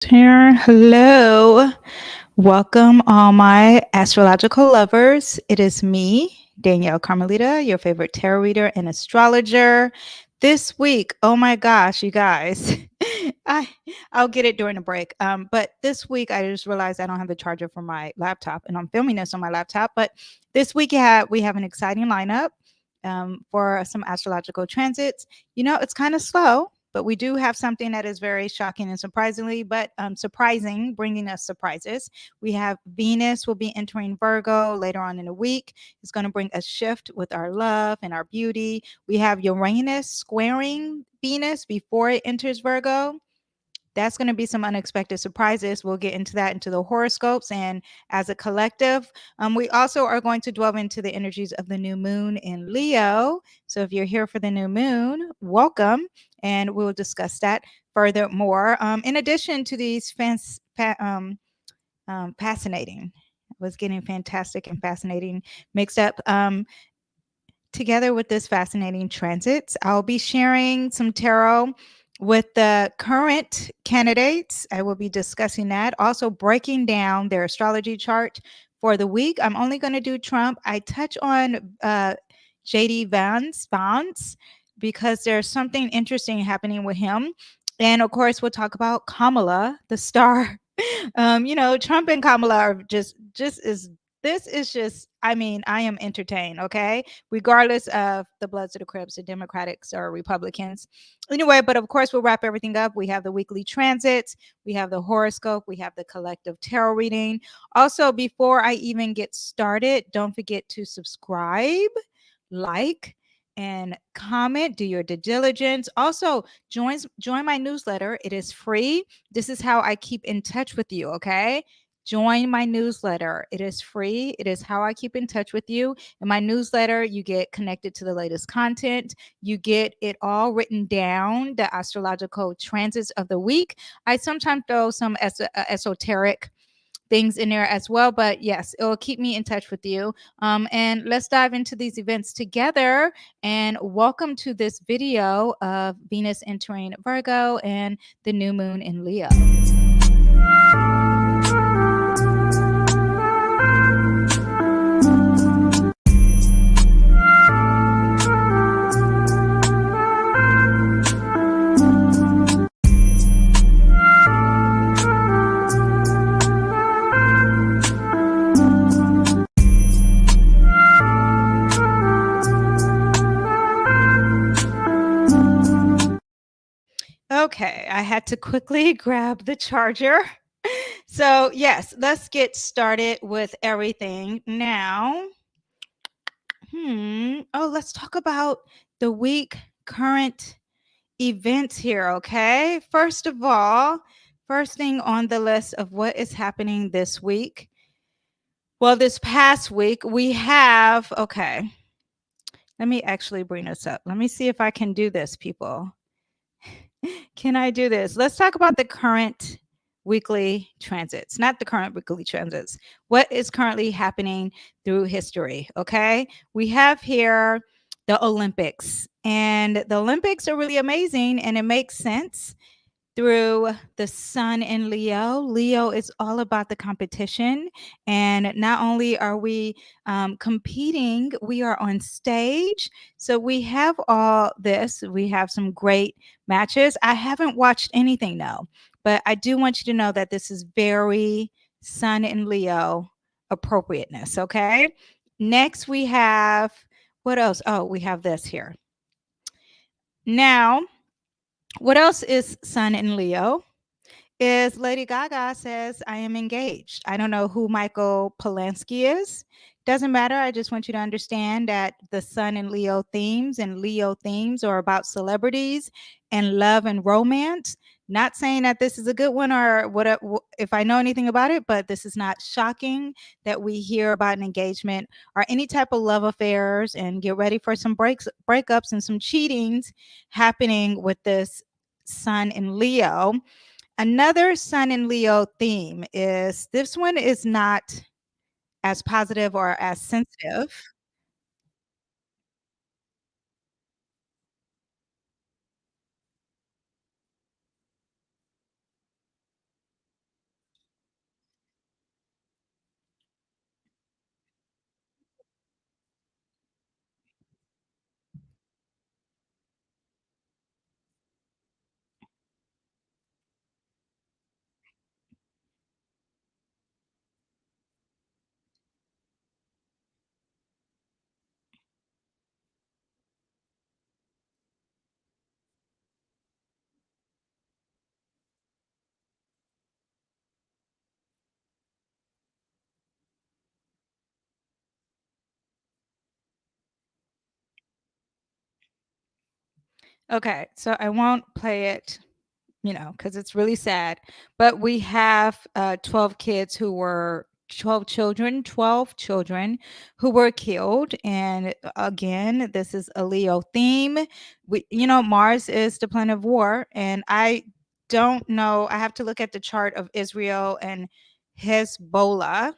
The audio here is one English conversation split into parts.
Here. Hello. Welcome, all my astrological lovers. It is me, Danyell Carmelita, your favorite tarot reader and astrologer. This week, oh my gosh, you guys, I I'll get it during the break. But this week I just realized I don't have the charger for my laptop, and I'm filming this on my laptop. But this week we have an exciting lineup for some astrological transits. It's kind of slow, but we do have something that is very shocking and surprising, bringing us surprises. We have Venus will be entering Virgo later on in the week. It's going to bring a shift with our love and our beauty. We have Uranus squaring Venus before it enters Virgo. That's going to be some unexpected surprises. We'll get into that into the horoscopes and as a collective. We also are going to delve into the energies of the new moon in Leo. So if you're here for the new moon, welcome. And we'll discuss that furthermore. In addition to these fascinating, I was getting fantastic and fascinating mixed up. Together with this fascinating transits, I'll be sharing some tarot with the current candidates. I will be discussing that, also breaking down their astrology chart for the week. I'm only going to do Trump. I touch on JD Vance because there's something interesting happening with him. And of course, we'll talk about Kamala, the star. Trump and Kamala are just is this is just, I mean, I am entertained, okay? Regardless of the Bloods or the Crips, the Democrats or Republicans. Anyway, but of course, we'll wrap everything up. We have the weekly transits, we have the horoscope, we have the collective tarot reading. Also, before I even get started, don't forget to subscribe, like, and comment, do your due diligence. Also, join my newsletter. It is free. This is how I keep in touch with you, okay? Join my newsletter. It is free. It is how I keep in touch with you. In my newsletter, you get connected to the latest content. You get it all written down, the astrological transits of the week. I sometimes throw some esoteric things in there as well. But yes, it will keep me in touch with you. And let's dive into these events together. And welcome to this video of Venus entering Virgo and the new moon in Leo. Okay, I had to quickly grab the charger. So, yes, let's get started with everything now. Let's talk about the week current events here, okay? First of all, first thing on the list of what is happening this week. Well, this past week, we have, okay, let me actually bring this up. Let me see if I can do this, people. Can I do this? Let's talk about the current weekly transits, not the current weekly transits. What is currently happening through history? Okay. We have here the Olympics, and the Olympics are really amazing, and it makes sense through the sun in Leo. Leo is all about the competition. And not only are we competing, we are on stage. So we have all this. We have some great matches. I haven't watched anything though, but I do want you to know that this is very sun in Leo appropriateness. Okay. Next, we have what else? Oh, we have this here. Now, what else is sun in Leo? Is Lady Gaga says, I am engaged. I don't know who Michael Polanski is. Doesn't matter. I just want you to understand that the Sun and Leo themes are about celebrities and love and romance. Not saying that this is a good one or what if I know anything about it, but this is not shocking that we hear about an engagement or any type of love affairs, and get ready for some breakups and some cheatings happening with this Sun in Leo. Another Sun in Leo theme is this one is not as positive or as sensitive. Okay, so I won't play it, because it's really sad. But we have 12 kids who were 12 children who were killed. And again, this is a Leo theme. Mars is the planet of war. And I don't know, I have to look at the chart of Israel and Hezbollah.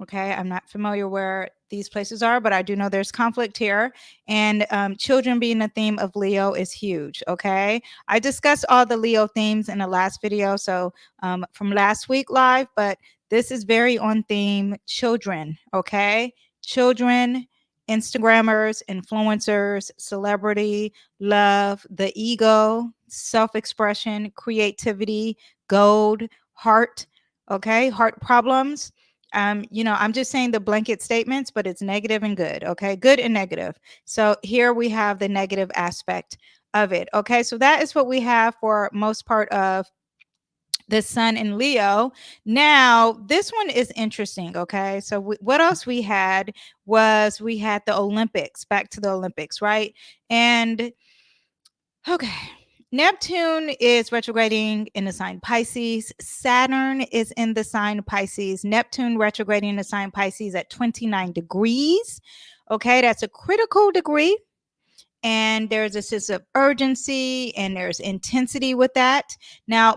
Okay, I'm not familiar where these places are, but I do know there's conflict here. And children being a theme of Leo is huge. Okay, I discussed all the Leo themes in the last video, so from last week live, but this is very on theme. Children, okay, children, Instagrammers, influencers, celebrity, love, the ego, self-expression, creativity, gold, heart. Okay, heart problems. I'm just saying the blanket statements, but it's negative and good. Okay, good and negative. So here we have the negative aspect of it. Okay, so that is what we have for most part of the sun in Leo. Now, this one is interesting. Okay, so what else we had was we had the Olympics, back to the Olympics, right? And okay. Neptune is retrograding in the sign Pisces. Saturn is in the sign Pisces. Neptune retrograding in the sign Pisces at 29 degrees. Okay, that's a critical degree, and there's a sense of urgency and there's intensity with that. Now,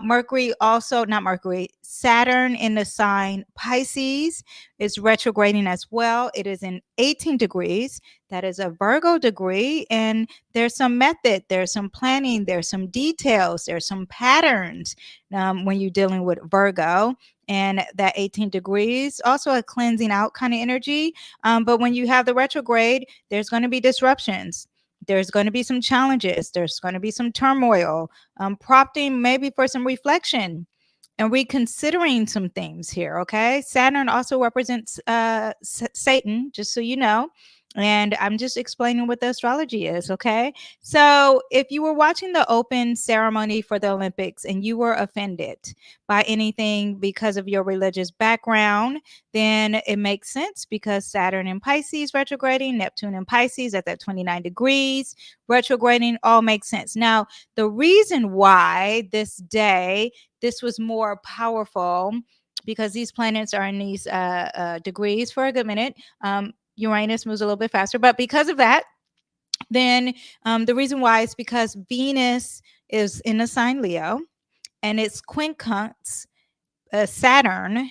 Saturn in the sign Pisces is retrograding as well. It is in 18 degrees. That is a Virgo degree, and there's some method, there's some planning, there's some details, there's some patterns when you're dealing with Virgo. And that 18 degrees, also a cleansing out kind of energy. But when you have the retrograde, there's going to be disruptions. There's going to be some challenges. There's going to be some turmoil, prompting maybe for some reflection and reconsidering some things here. Okay. Saturn also represents Satan, just so you know. And I'm just explaining what the astrology is. Okay. So if you were watching the open ceremony for the Olympics and you were offended by anything because of your religious background, then it makes sense because Saturn in Pisces retrograding, Neptune in Pisces at that 29 degrees retrograding, all makes sense. Now, the reason why this was more powerful because these planets are in these degrees for a good minute. Uranus moves a little bit faster, but because of that, then the reason why is because Venus is in the sign Leo and it's quincunx Saturn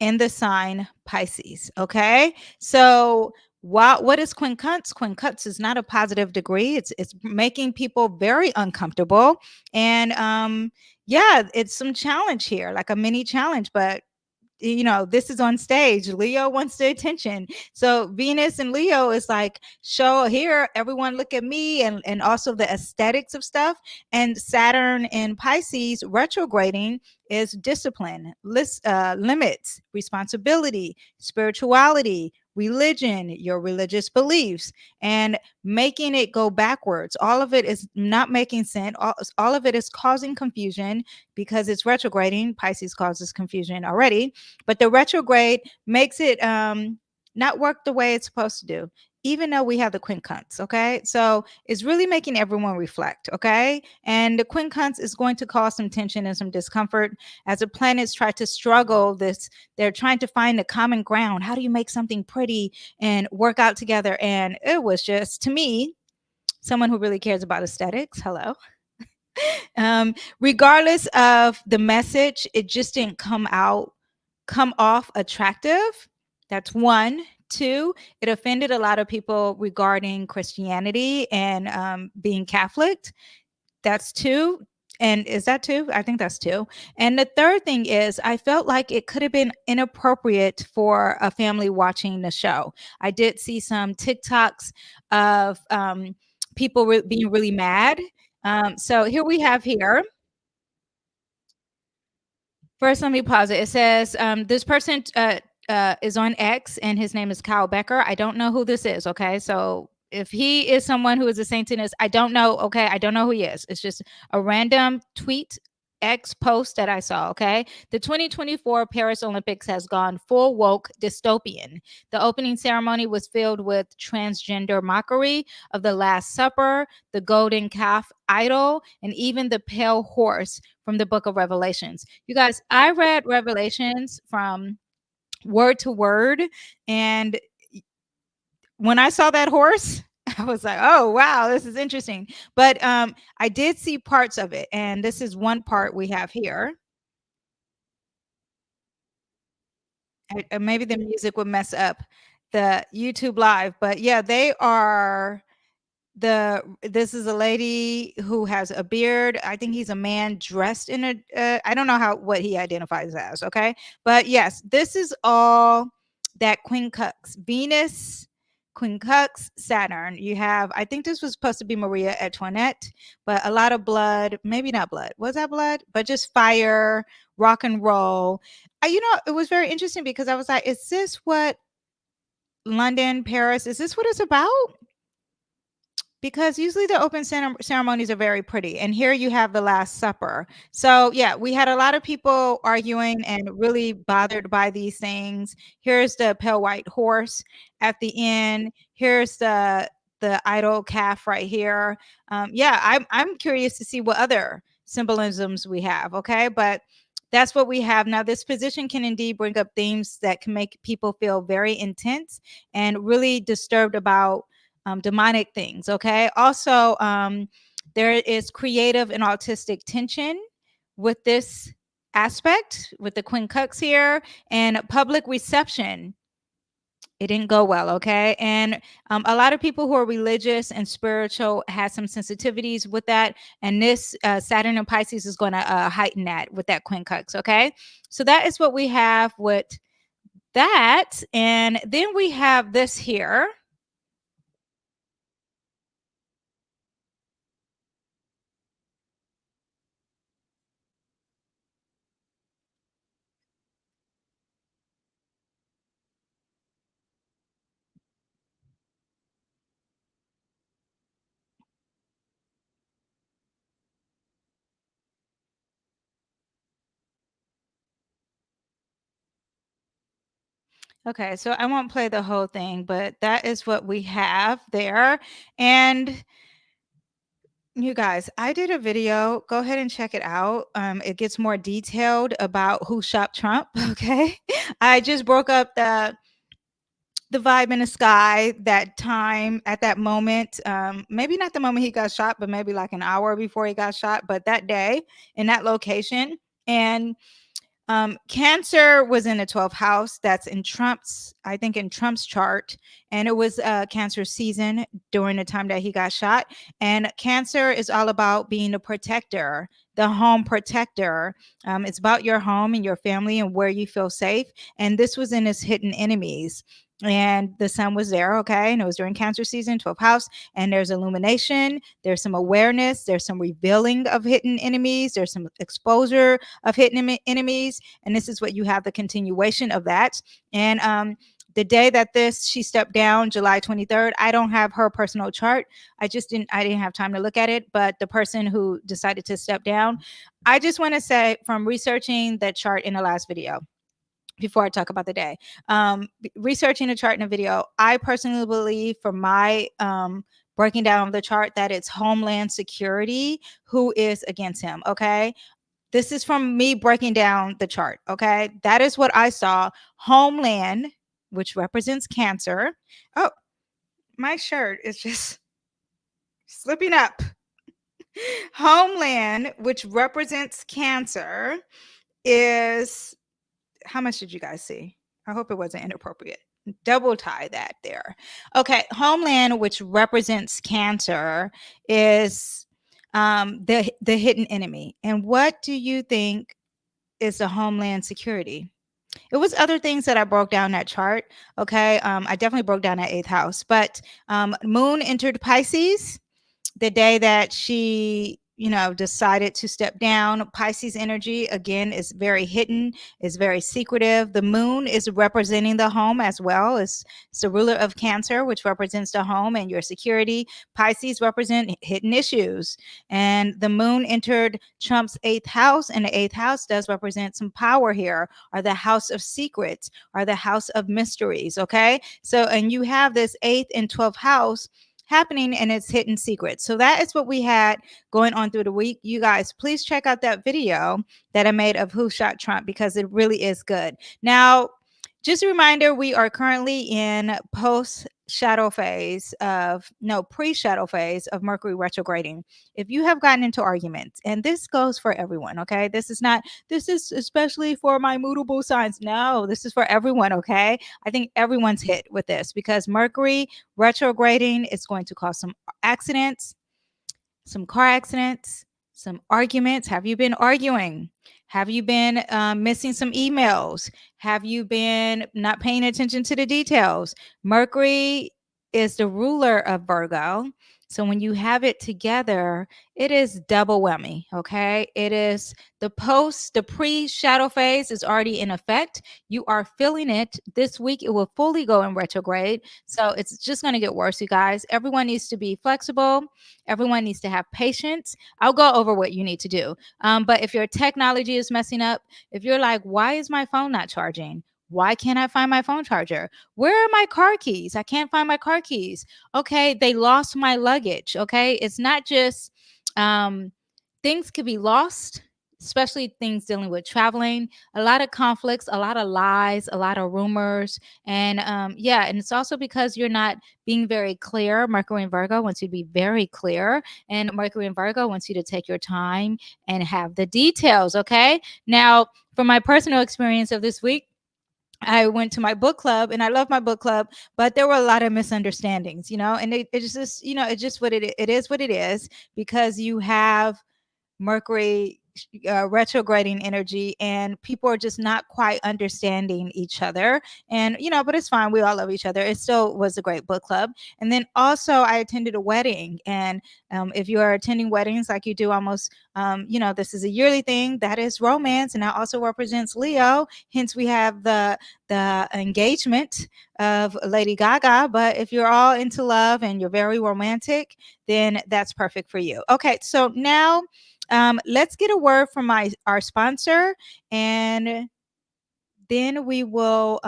in the sign Pisces. Okay, so what is quincunx? Quincunx is not a positive degree. It's making people very uncomfortable, and yeah, it's some challenge here, like a mini challenge, but this is on stage. Leo wants the attention. So Venus and Leo is like, show here, everyone look at me, and also the aesthetics of stuff. And Saturn in Pisces retrograding is discipline, limits, responsibility, spirituality, religion, your religious beliefs, and making it go backwards. All of it is not making sense. All of it is causing confusion because it's retrograding. Pisces causes confusion already, but the retrograde makes it not work the way it's supposed to do, even though we have the quincunx. Okay, so it's really making everyone reflect. Okay, and the quincunx is going to cause some tension and some discomfort as the planets try to struggle this. They're trying to find the common ground. How do you make something pretty and work out together? And it was just, to me, someone who really cares about aesthetics, hello, regardless of the message, it just didn't come off attractive. That's one. Two, it offended a lot of people regarding Christianity and being Catholic. That's two. And is that two? I think that's two. And the third thing is, I felt like it could have been inappropriate for a family watching the show. I did see some TikToks of people being really mad. So here we have here. First, let me pause it. It says this person is on X and his name is Kyle Becker. I don't know who this is. Okay. So if he is someone who is a Satanist, I don't know. Okay. I don't know who he is. It's just a random tweet X post that I saw. Okay. The 2024 Paris Olympics has gone full woke dystopian. The opening ceremony was filled with transgender mockery of the Last Supper, the golden calf idol, and even the pale horse from the book of Revelations. You guys, I read Revelations from word to word. And when I saw that horse, I was like, oh wow, this is interesting. But I did see parts of it, and this is one part we have here. Maybe the music would mess up the YouTube live, but yeah, they are this is a lady who has a beard. I think he's a man dressed in a I don't know how what he identifies as, okay? But yes, this is all that quincux, Venus, quincux, Saturn. You have, I think this was supposed to be Maria Antoinette, but a lot of blood, maybe not blood. Was that blood? But just fire, rock and roll. It was very interesting because I was like, is this what London, Paris, is this what it's about? Because usually the open ceremonies are very pretty, and here you have the Last Supper. So yeah, we had a lot of people arguing and really bothered by these things. Here's the pale white horse at the end. Here's the idol calf right here. Yeah, I'm curious to see what other symbolisms we have. Okay, but that's what we have now. This position can indeed bring up themes that can make people feel very intense and really disturbed about demonic things. Okay. Also, there is creative and autistic tension with this aspect, with the quincux here, and public reception. It didn't go well. Okay. And a lot of people who are religious and spiritual had some sensitivities with that. And this Saturn and Pisces is going to heighten that with that quincux. Okay. So that is what we have with that. And then we have this here. Okay, so I won't play the whole thing, but that is what we have there. And you guys, I did a video. Go ahead and check it out. It gets more detailed about who shot Trump. Okay, I just broke up the vibe in the sky that time at that moment. Maybe not the moment he got shot, but maybe like an hour before he got shot. But that day in that location, and Cancer was in the 12th house. That's in Trump's, I think, in Trump's chart. And it was Cancer season during the time that he got shot. And Cancer is all about being a protector, the home protector. It's about your home and your family and where you feel safe. And this was in his hidden enemies. And the sun was there, okay? And it was during Cancer season, 12th house. And there's illumination, there's some awareness, there's some revealing of hidden enemies, there's some exposure of hidden enemies. And this is what you have, the continuation of that. And the day that she stepped down, July 23rd, I don't have her personal chart. I didn't have time to look at it. But the person who decided to step down, I just want to say, from researching the chart in the last video, before I talk about the day, researching the chart in a video, I personally believe, from my breaking down of the chart, that it's Homeland Security who is against him. Okay. This is from me breaking down the chart. Okay. That is what I saw. Homeland, which represents Cancer. Oh, my shirt is just slipping up. Homeland, which represents Cancer, is, how much did you guys see? I hope it wasn't inappropriate. Double tie that there. Okay, Homeland, which represents Cancer, is the hidden enemy. And what do you think is the Homeland Security? It was other things that I broke down that chart. Okay, I definitely broke down that 8th house. But Moon entered Pisces the day that she decided to step down. Pisces energy, again, is very hidden, is very secretive. The moon is representing the home as well. It's the ruler of Cancer, which represents the home and your security. Pisces represent hidden issues. And the moon entered Trump's 8th house, and the 8th house does represent some power here, or the house of secrets, or the house of mysteries, okay? So, and you have this 8th and 12th house happening, and it's hidden secrets. So that is what we had going on through the week. You guys, please check out that video that I made of Who Shot Trump, because it really is good. Now, just a reminder, we are currently in pre-shadow phase of Mercury retrograding. If you have gotten into arguments, and this goes for everyone, okay? This is especially for my mutable signs. No, this is for everyone, okay? I think everyone's hit with this, because Mercury retrograding is going to cause some accidents, some car accidents, some arguments. Have you been arguing? Have you been missing some emails? Have you been not paying attention to the details? Mercury is the ruler of Virgo. So when you have it together, it is double whammy, okay? It is the pre-shadow phase is already in effect. You are feeling it. This week, it will fully go in retrograde. So it's just going to get worse, you guys. Everyone needs to be flexible. Everyone needs to have patience. I'll go over what you need to do. But if your technology is messing up, if you're like, why is my phone not charging? Why can't I find my phone charger? Where are my car keys? I can't find my car keys. Okay, they lost my luggage. Okay, it's not just things could be lost, especially things dealing with traveling. A lot of conflicts, a lot of lies, a lot of rumors. And and it's also because you're not being very clear. Mercury and Virgo wants you to be very clear. And Mercury and Virgo wants you to take your time and have the details. Okay, now, from my personal experience of this week, I went to my book club, and I love my book club, but there were a lot of misunderstandings, and it's just, it's just it is what it is, because you have Mercury retrograding energy, and people are just not quite understanding each other. And but it's fine, we all love each other. It still was a great book club. And then also, I attended a wedding. And if you are attending weddings like you do almost, this is a yearly thing, that is romance, and that also represents Leo. Hence, we have the engagement of Lady Gaga. But if you're all into love and you're very romantic, then that's perfect for you. Okay, so now let's get a word from our sponsor, and then we will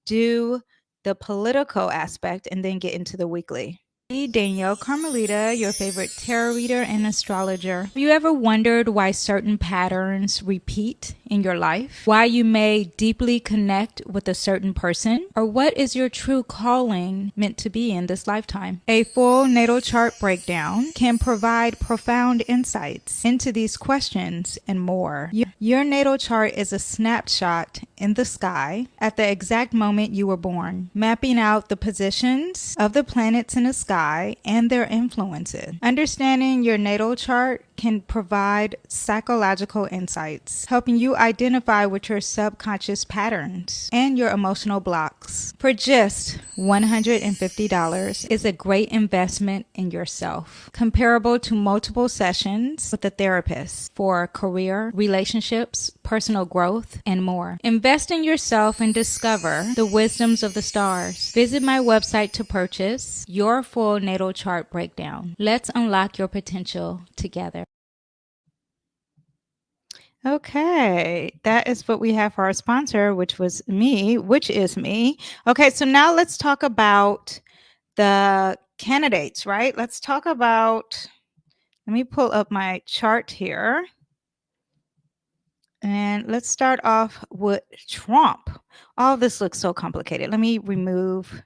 do the political aspect, and then get into the weekly. Danyell, Carmelita, your favorite tarot reader and astrologer. Have you ever wondered why certain patterns repeat in your life? Why you may deeply connect with a certain person? Or what is your true calling meant to be in this lifetime? A full natal chart breakdown can provide profound insights into these questions and more. Your natal chart is a snapshot in the sky at the exact moment you were born, mapping out the positions of the planets in the sky and their influences. Understanding your natal chart can provide psychological insights, helping you identify with your subconscious patterns and your emotional blocks. For just $150 is a great investment in yourself, comparable to multiple sessions with a therapist for career, relationships, personal growth, and more. Invest in yourself and discover the wisdoms of the stars. Visit my website to purchase your full natal chart breakdown. Let's unlock your potential together. Okay, that is what we have for our sponsor, which is me. Okay, so now let's talk about the candidates, right? Let me pull up my chart here. And let's start off with Trump. All this looks so complicated. Let me remove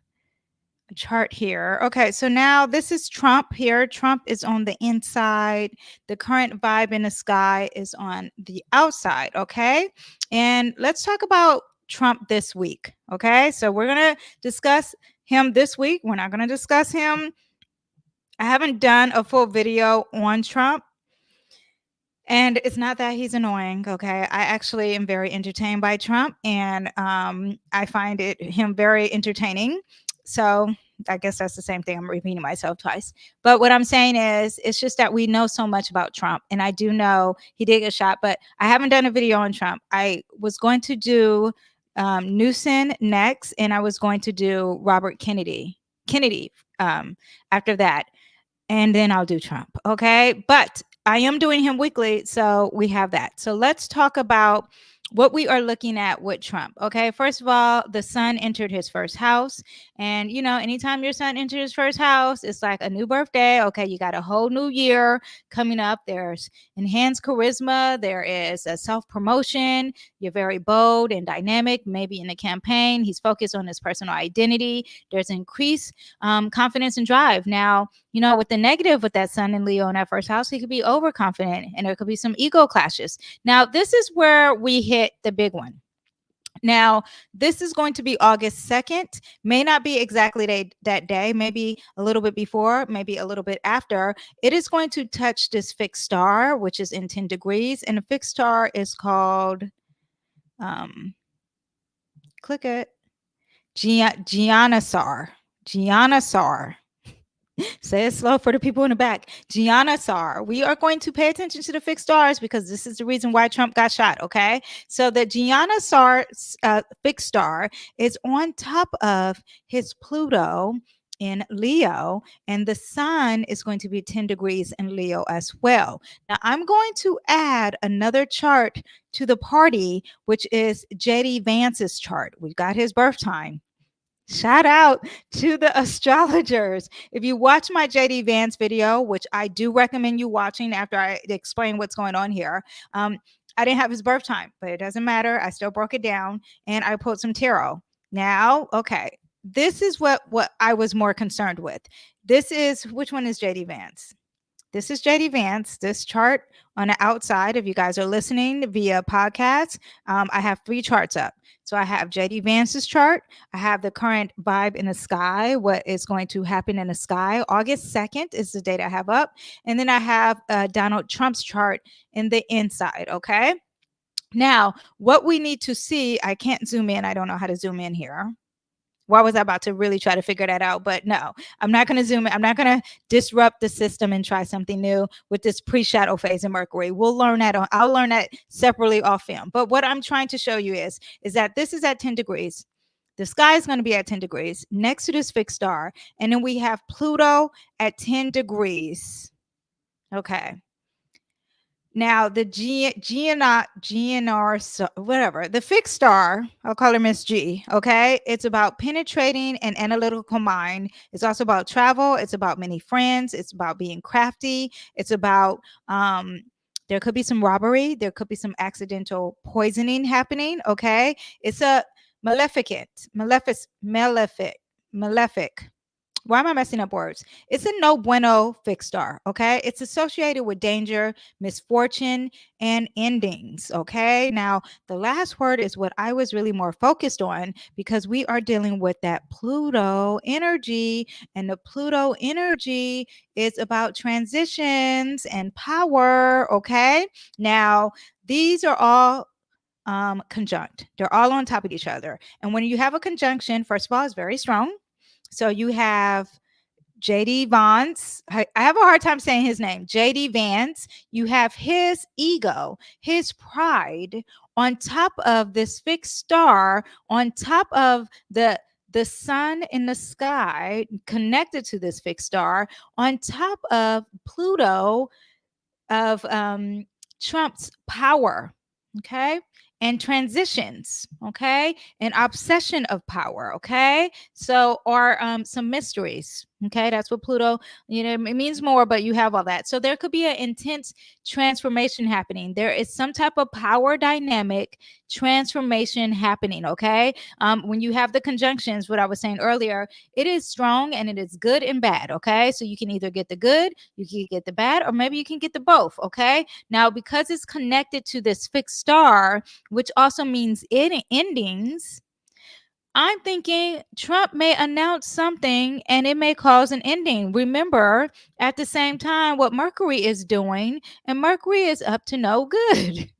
a chart here. Okay, so now this is Trump here. Trump is on the inside. The current vibe in the sky is on the outside, okay? And let's talk about Trump this week, okay? So we're going to discuss him this week. We're not going to discuss him. I haven't done a full video on Trump. And it's not that he's annoying, okay? I actually am very entertained by Trump, and I find him very entertaining. So I guess that's the same thing. I'm repeating myself twice. But what I'm saying is, it's just that we know so much about Trump. And I do know he did get shot, but I haven't done a video on Trump. I was going to do Newsom next, and I was going to do Robert Kennedy after that. And then I'll do Trump. Okay. But I am doing him weekly. So we have that. So let's talk about what we are looking at with Trump. Okay. First of all, the sun entered his first house. And, you know, anytime your son enters his first house, it's like a new birthday. Okay. You got a whole new year coming up. There's enhanced charisma. There is a self promotion. You're very bold and dynamic, maybe in a campaign. He's focused on his personal identity. There's increased confidence and drive. Now, you know, with the negative with that sun in Leo in that first house, he could be overconfident and there could be some ego clashes. Now, this is where we hit the big one. Now, this is going to be August 2nd. May not be exactly that day, maybe a little bit before, maybe a little bit after. It is going to touch this fixed star, which is in 10 degrees. And the fixed star is called, click it, Giannassar. Say it slow for the people in the back. Giannassar. We are going to pay attention to the fixed stars because this is the reason why Trump got shot. Okay. So the Giannassar fixed star is on top of his Pluto in Leo, and the sun is going to be 10 degrees in Leo as well. Now, I'm going to add another chart to the party, which is JD Vance's chart. We've got his birth time. Shout out to the astrologers. If you watch my JD Vance video, which I do recommend you watching after I explain what's going on here, I didn't have his birth time, but it doesn't matter. I still broke it down and I pulled some tarot. Now, okay, this is what I was more concerned with. This is, which one is JD Vance? This is JD Vance. This chart on the outside, if you guys are listening via podcast, I have 3 charts up. So I have JD Vance's chart. I have the current vibe in the sky, what is going to happen in the sky. August 2nd is the date I have up. And then I have Donald Trump's chart in the inside. Okay. Now, what we need to see, I can't zoom in. I don't know how to zoom in here. Why was I about to really try to figure that out? But no, I'm not going to zoom in. I'm not going to disrupt the system and try something new with this pre-shadow phase in Mercury. We'll learn that. I'll learn that separately off film. But what I'm trying to show you is that this is at 10 degrees. The sky is going to be at 10 degrees next to this fixed star. And then we have Pluto at 10 degrees. Okay. Now, the whatever, the fixed star, I'll call her Miss G, okay? It's about penetrating an analytical mind. It's also about travel. It's about many friends. It's about being crafty. It's about, there could be some robbery. There could be some accidental poisoning happening, okay? It's a malefic. Why am I messing up words? It's a no bueno fixed star, okay? It's associated with danger, misfortune, and endings, okay? Now, the last word is what I was really more focused on because we are dealing with that Pluto energy, and the Pluto energy is about transitions and power, okay? Now, these are all conjunct. They're all on top of each other. And when you have a conjunction, first of all, it's very strong. So you have JD Vance. I have a hard time saying his name. JD Vance. You have his ego, his pride on top of this fixed star, on top of the sun in the sky connected to this fixed star, on top of Pluto, of Trump's power. Okay. And transitions, okay, and obsession of power, okay, so or some mysteries, okay, that's what Pluto, you know, it means more, but you have all that. So there could be an intense transformation happening. There is some type of power dynamic transformation happening, okay. When you have the conjunctions, what I was saying earlier, it is strong and it is good and bad, okay, so you can either get the good, you can get the bad, or maybe you can get the both, okay. Now, because it's connected to this fixed star, which also means endings, I'm thinking Trump may announce something and it may cause an ending. Remember, at the same time, what Mercury is doing, and Mercury is up to no good.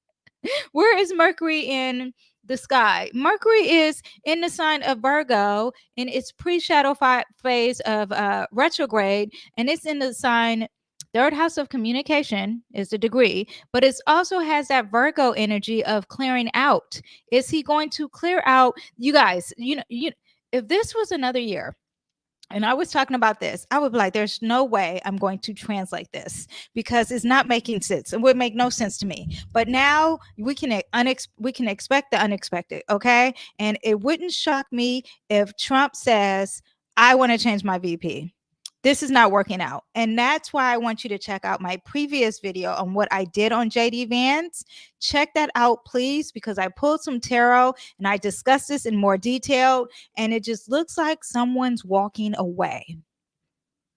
Where is Mercury in the sky. Mercury is in the sign of Virgo in its pre-shadow phase of retrograde, and it's in the sign. Third house of communication is the degree, but it also has that Virgo energy of clearing out. Is he going to clear out? You guys, if this was another year, and I was talking about this, I would be like, there's no way I'm going to translate this because it's not making sense. It would make no sense to me. But now we can expect the unexpected, okay? And it wouldn't shock me if Trump says, I want to change my VP. This is not working out. And that's why I want you to check out my previous video on what I did on JD Vance. Check that out, please, because I pulled some tarot and I discussed this in more detail. And it just looks like someone's walking away.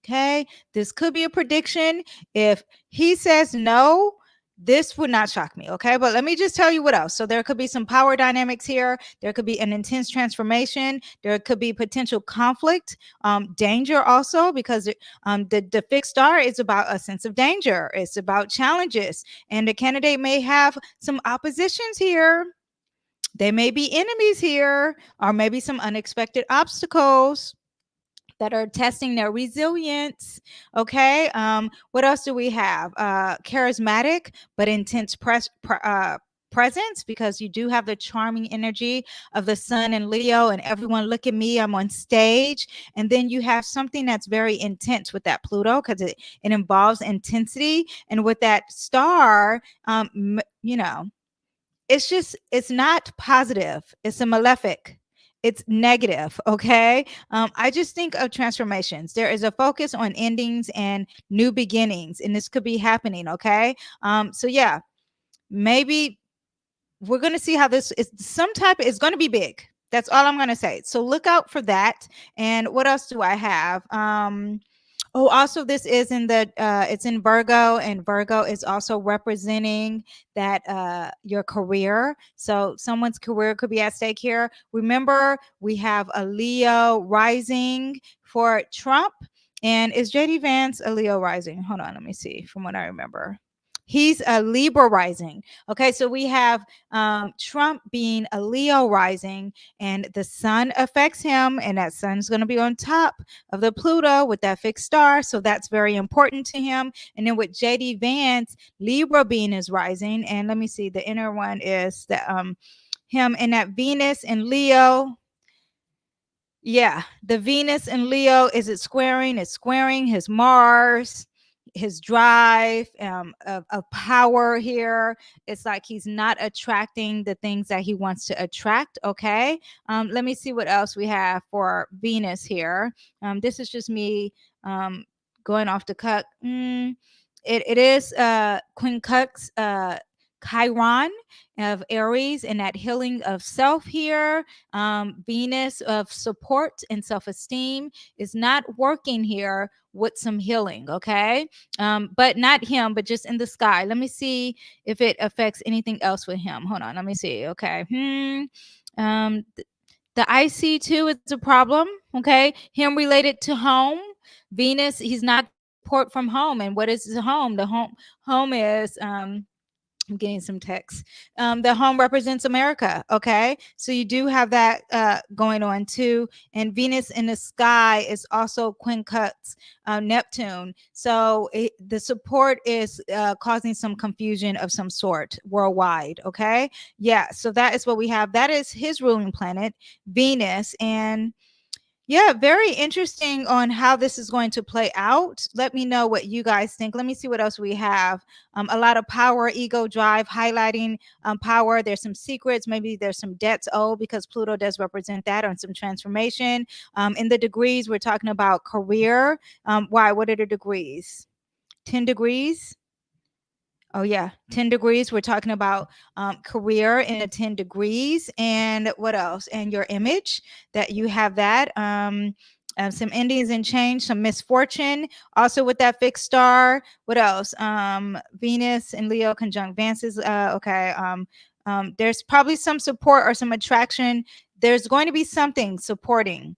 Okay. This could be a prediction. If he says no, this would not shock me. Okay. But let me just tell you what else. So there could be some power dynamics here. There could be an intense transformation. There could be potential conflict, danger also, because the fixed star is about a sense of danger. It's about challenges. And the candidate may have some oppositions here. They may be enemies here, or maybe some unexpected obstacles that are testing their resilience. Okay. What else do we have? Charismatic but intense presence, because you do have the charming energy of the sun and Leo, and everyone look at me, I'm on stage. And then you have something that's very intense with that Pluto, because it involves intensity. And with that star, it's not positive. It's a malefic. It's negative. Okay. I just think of transformations. There is a focus on endings and new beginnings, and this could be happening. Okay. So yeah, maybe we're going to see how this is. It's going to be big. That's all I'm going to say. So look out for that. And what else do I have? Oh, also this is it's in Virgo, and Virgo is also representing that your career. So someone's career could be at stake here. Remember, we have a Leo rising for Trump. And is JD Vance a Leo rising? Hold on, let me see. From what I remember, he's a Libra rising. Okay, so we have Trump being a Leo rising, and the sun affects him, and that sun's going to be on top of the Pluto with that fixed star. So that's very important to him. And then with JD Vance, Libra being his rising, and let me see, the inner one is him and that Venus and Leo. Yeah, the Venus and Leo, is it squaring? It's squaring his Mars, his drive of power here. It's like he's not attracting the things that he wants to attract. Okay. Let me see what else we have for Venus here. This is just me going off the cut. It is Queen Cux Chiron of Aries, and that healing of self here. Venus of support and self-esteem is not working here with some healing. Okay. But not him, but just in the sky. Let me see if it affects anything else with him. Hold on. Let me see. Okay. The IC2 is a problem. Okay. Him related to home. Venus, he's not support from home. And what is the home? The home is I'm getting some text. The home represents America. Okay. So you do have that going on too. And Venus in the sky is also quincunx Neptune. So the support is causing some confusion of some sort worldwide. Okay. Yeah. So that is what we have. That is his ruling planet, Venus. And yeah, very interesting on how this is going to play out. Let me know what you guys think. Let me see what else we have. A lot of power, ego, drive, highlighting power. There's some secrets. Maybe there's some debts owed, because Pluto does represent that, on some transformation. In the degrees, we're talking about career. Why? What are the degrees? 10 degrees. Oh yeah, 10 degrees. We're talking about career in the 10 degrees. And what else? And your image, that you have that. Some endings and change, some misfortune. Also with that fixed star. What else? Venus and Leo conjunct Vance's. Okay. There's probably some support or some attraction. There's going to be something supporting.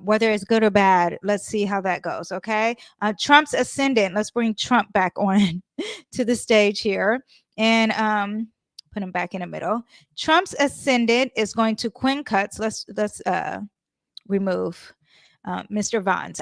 Whether it's good or bad. Let's see how that goes. Okay. Trump's ascendant. Let's bring Trump back on to the stage here. And put him back in the middle. Trump's ascendant is going to quincunx. Let's remove Mr. Vance.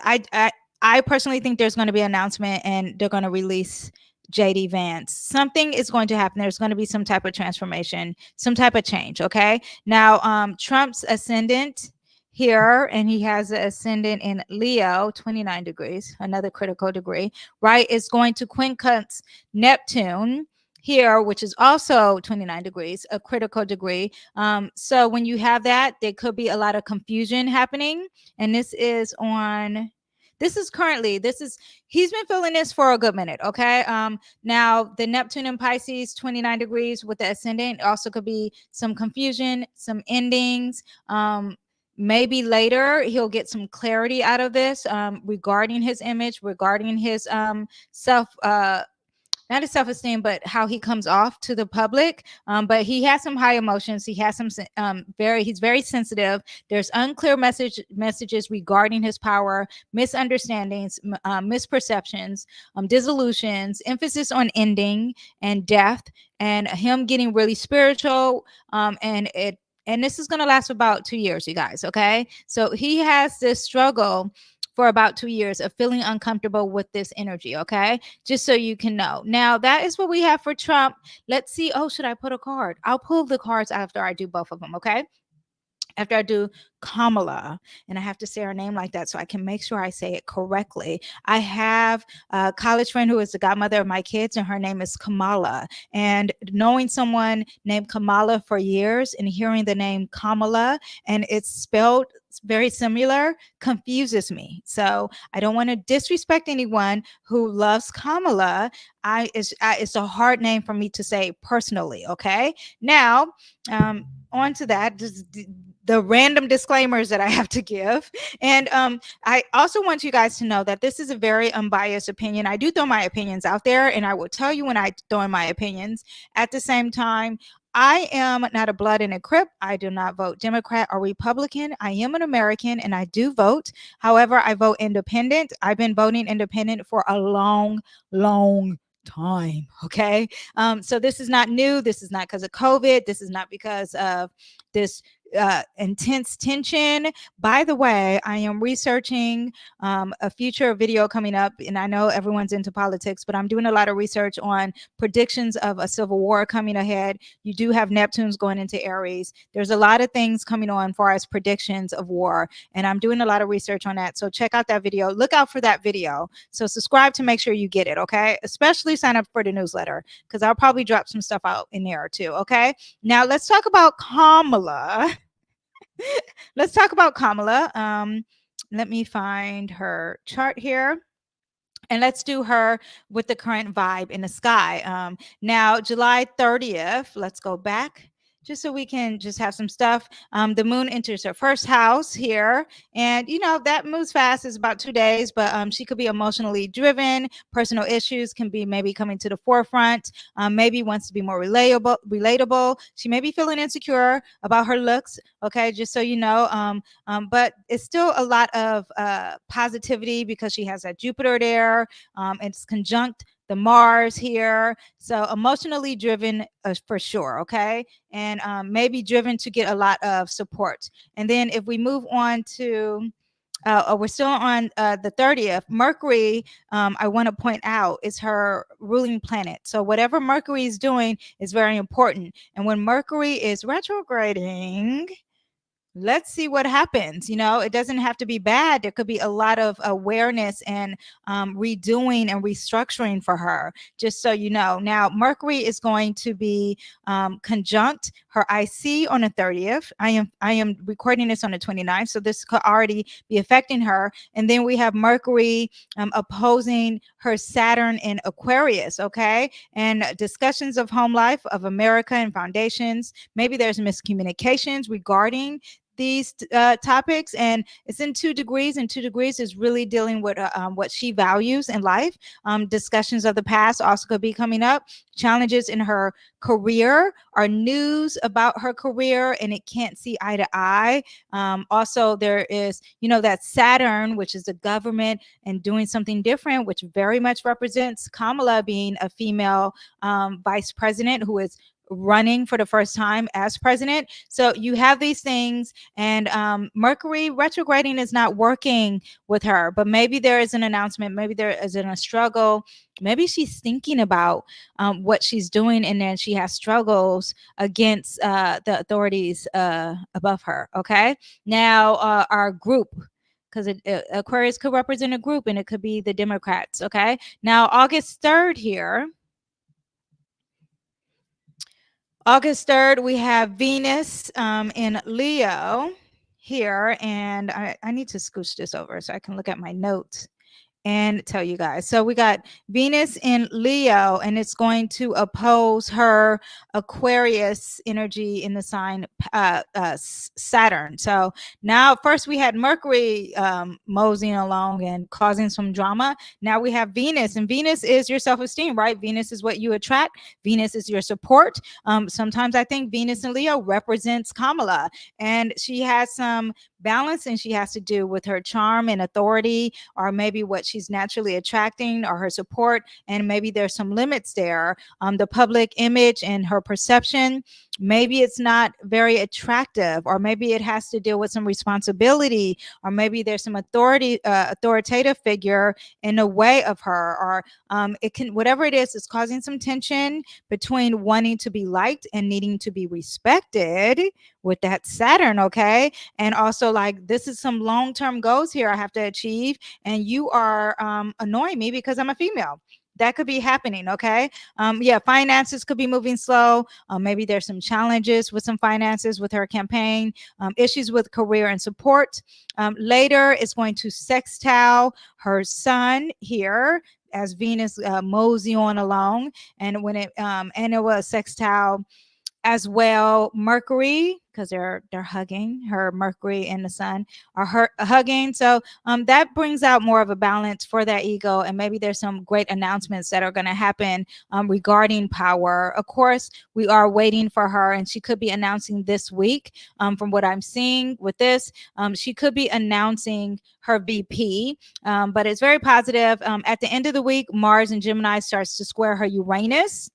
I personally think there's going to be an announcement and they're going to release JD Vance. Something is going to happen. There's going to be some type of transformation, some type of change. Okay. Now, Trump's ascendant here, and he has an ascendant in Leo, 29 degrees, another critical degree, right? Is going to quincunx Neptune here, which is also 29 degrees, a critical degree. So when you have that, there could be a lot of confusion happening. And this is currently, he's been feeling this for a good minute. Okay. Now the Neptune in Pisces, 29 degrees with the ascendant, also could be some confusion, some endings. Maybe later he'll get some clarity out of this regarding his image, regarding his not his self-esteem, but how he comes off to the public. But he has some high emotions. He has some he's very sensitive. There's unclear messages regarding his power, misunderstandings, misperceptions, dissolutions, emphasis on ending and death, and him getting really spiritual. And this is going to last about 2 years, you guys. Okay. So he has this struggle for about 2 years of feeling uncomfortable with this energy. Okay. Just so you can know. Now, that is what we have for Trump. Let's see. Oh, should I put a card? I'll pull the cards after I do both of them. Okay. After I do Kamala, and I have to say her name like that so I can make sure I say it correctly. I have a college friend who is the godmother of my kids, and her name is Kamala. And knowing someone named Kamala for years and hearing the name Kamala and it's spelled very similar confuses me. So I don't want to disrespect anyone who loves Kamala. It's a hard name for me to say personally. Okay. Now, on to that, just the random disclaimers that I have to give. And I also want you guys to know that this is a very unbiased opinion. I do throw my opinions out there, and I will tell you when I throw in my opinions. At the same time, I am not a blood in a crip. I do not vote Democrat or Republican. I am an American and I do vote. However, I vote independent. I've been voting independent for a long time. Okay. So this is not new. This is not because of COVID. This is not because of this intense tension. By the way, I am researching a future video coming up, and I know everyone's into politics, but I'm doing a lot of research on predictions of a civil war coming ahead. You do have Neptune's going into Aries. There's a lot of things coming on for as predictions of war, and I'm doing a lot of research on that. So check out that video. Look out for that video. So subscribe to make sure you get it. Okay. Especially sign up for the newsletter because I'll probably drop some stuff out in there too. Okay. Now let's talk about Kamala. Let's talk about Kamala. Let me find her chart here. And let's do her with the current vibe in the sky. Now, July 30th, let's go back just so we can just have some stuff. The moon enters her first house here. And, you know, that moves fast. It's about 2 days, but she could be emotionally driven. Personal issues can be maybe coming to the forefront. Maybe wants to be more relatable. She may be feeling insecure about her looks. Okay, just so you know. But it's still a lot of positivity because she has that Jupiter there. It's conjunct the Mars here. So emotionally driven for sure. Okay. And maybe driven to get a lot of support. And then if we move on to, we're still on the 30th. Mercury, I want to point out, is her ruling planet. So whatever Mercury is doing is very important. And when Mercury is retrograding, let's see what happens. You know, it doesn't have to be bad. There could be a lot of awareness and redoing and restructuring for her, just so you know. Now, Mercury is going to be conjunct her IC on the 30th. I am recording this on the 29th, so this could already be affecting her. And then we have Mercury opposing her Saturn in Aquarius, okay? And discussions of home life, of America and foundations. Maybe there's miscommunications regarding these topics, and it's in 2 degrees, and 2 degrees is really dealing with what she values in life. Discussions of the past also could be coming up. Challenges in her career or news about her career, and it can't see eye to eye. Also, there is, you know, that Saturn, which is the government and doing something different, which very much represents Kamala being a female vice president who is running for the first time as president. So you have these things, and Mercury retrograding is not working with her, but maybe there is an announcement, maybe there is a struggle, maybe she's thinking about what she's doing, and then she has struggles against the authorities above her. Okay, now our group, because Aquarius could represent a group, and it could be the Democrats. Okay, now August 3rd here. August 3rd, we have Venus in Leo here. And I need to scooch this over so I can look at my notes and tell you guys. So we got Venus in Leo, and it's going to oppose her Aquarius energy in the sign Saturn. So now, first we had Mercury moseying along and causing some drama. Now we have Venus, and Venus is your self-esteem, right? Venus is what you attract. Venus is your support. Sometimes I think Venus in Leo represents Kamala, and she has some balance, and she has to do with her charm and authority, or maybe what she's naturally attracting, or her support, and maybe there's some limits there. The public image and her perception, maybe it's not very attractive, or maybe it has to deal with some responsibility, or maybe there's some authoritative figure in the way of her, or it can, whatever it is, it's causing some tension between wanting to be liked and needing to be respected with that Saturn. Okay, and also, like, this is some long-term goals here I have to achieve, and you are annoying me because I'm a female. That could be happening. Okay, yeah, finances could be moving slow. Maybe there's some challenges with some finances with her campaign, issues with career and support. Later, it's going to sextile her sun here as Venus mosey on along, and when it and it was sextile as well Mercury, because they're hugging. Her Mercury and the sun are hugging, so that brings out more of a balance for that ego, and maybe there's some great announcements that are going to happen regarding power. Of course, we are waiting for her, and she could be announcing this week. From what I'm seeing with this, she could be announcing her VP, but it's very positive. At the end of the week, Mars and Gemini starts to square her Uranus.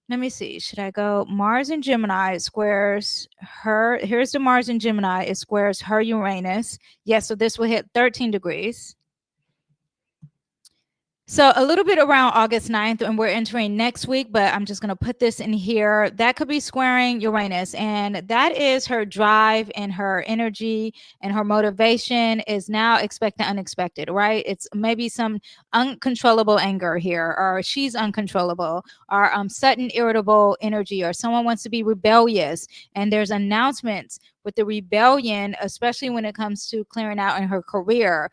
Let me see. Should I go Mars and Gemini squares her? Here's the Mars and Gemini. It squares her Uranus. Yes, so this will hit 13 degrees. So a little bit around August 9th, and we're entering next week, but I'm just going to put this in here. That could be squaring Uranus, and that is her drive and her energy and her motivation is now expect the unexpected, right? It's maybe some uncontrollable anger here, or she's uncontrollable, or sudden irritable energy, or someone wants to be rebellious, and there's announcements with the rebellion, especially when it comes to clearing out in her career.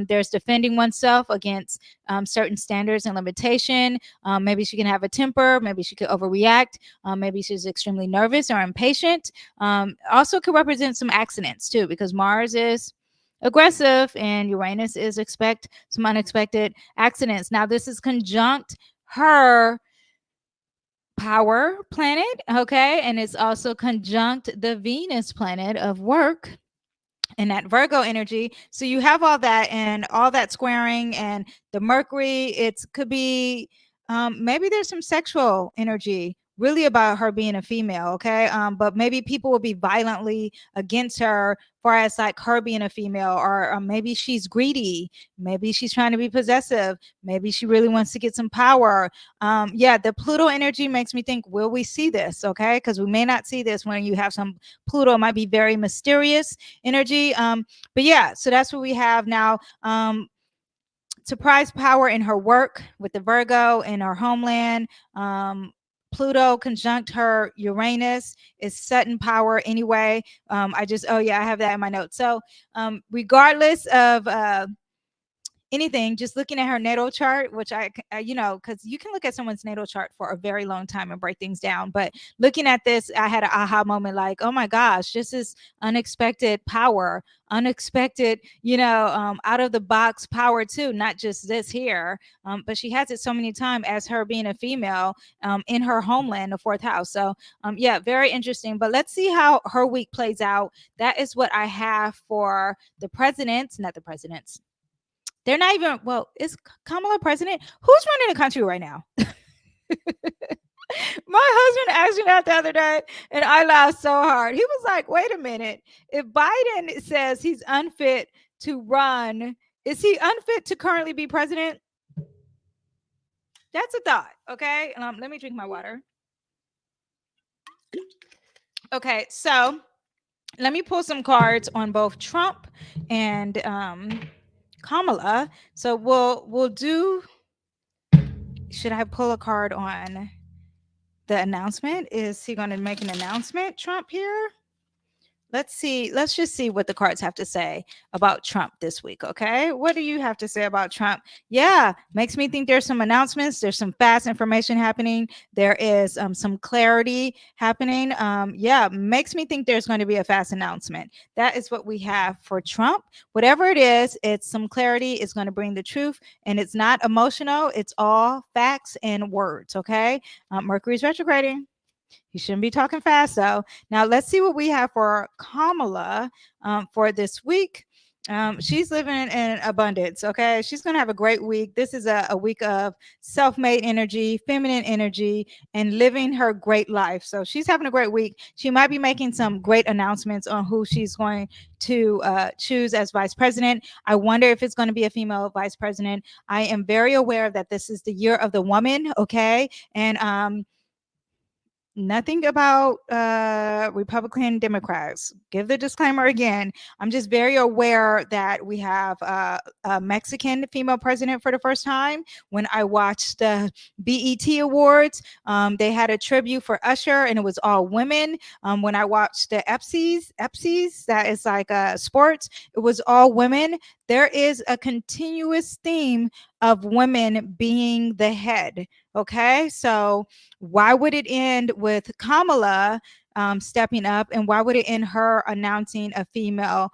There's defending oneself against certain standards and limitation. Maybe she can have a temper. Maybe she could overreact. Maybe she's extremely nervous or impatient. Also could represent some accidents too, because Mars is aggressive and Uranus is expect some unexpected accidents. Now this is conjunct her power planet, okay, and it's also conjunct the Venus planet of work and that Virgo energy. So you have all that and all that squaring, and the Mercury, it could be maybe there's some sexual energy really about her being a female. Okay, but maybe people will be violently against her far as like her being a female, or maybe she's greedy, maybe she's trying to be possessive, maybe she really wants to get some power. Yeah, the Pluto energy makes me think, will we see this? Okay, because we may not see this when you have some Pluto. It might be very mysterious energy. But yeah, so that's what we have now. Surprise power in her work with the Virgo in her homeland. Pluto conjunct her Uranus is sudden power anyway. I have that in my notes. So regardless of anything, just looking at her natal chart, which because you can look at someone's natal chart for a very long time and break things down. But looking at this, I had an aha moment, like, oh my gosh, this is unexpected power, unexpected, out of the box power too, not just this here. But she has it so many times as her being a female in her homeland, the fourth house. So yeah, very interesting. But let's see how her week plays out. That is what I have for the presidents, not the presidents. They're not even, well, is Kamala president? Who's running the country right now? My husband asked me that the other day, and I laughed so hard. He was like, wait a minute. If Biden says he's unfit to run, is he unfit to currently be president? That's a thought. Okay. Let me drink my water. Okay. So let me pull some cards on both Trump and Kamala. So we'll do. Should I pull a card on the announcement? Is he going to make an announcement, Trump, here? Let's see. Let's just see what the cards have to say about Trump this week. Okay. What do you have to say about Trump? Yeah. Makes me think there's some announcements. There's some fast information happening. There is some clarity happening. Yeah. Makes me think there's going to be a fast announcement. That is what we have for Trump. Whatever it is, it's some clarity. It's going to bring the truth, and it's not emotional. It's all facts and words. Okay. Mercury's retrograding. You shouldn't be talking fast, though. Now, let's see what we have for Kamala for this week. She's living in abundance, okay? She's going to have a great week. This is a week of self-made energy, feminine energy, and living her great life. So she's having a great week. She might be making some great announcements on who she's going to choose as vice president. I wonder if it's going to be a female vice president. I am very aware that this is the year of the woman, okay? And nothing about Republican Democrats. Give the disclaimer again. I'm just very aware that we have a Mexican female president for the first time. When I watched the BET Awards, they had a tribute for Usher, and it was all women. When I watched the Epsies, that is like sports, it was all women. There is a continuous theme of women being the head. Okay, so why would it end with Kamala stepping up, and why would it end her announcing a female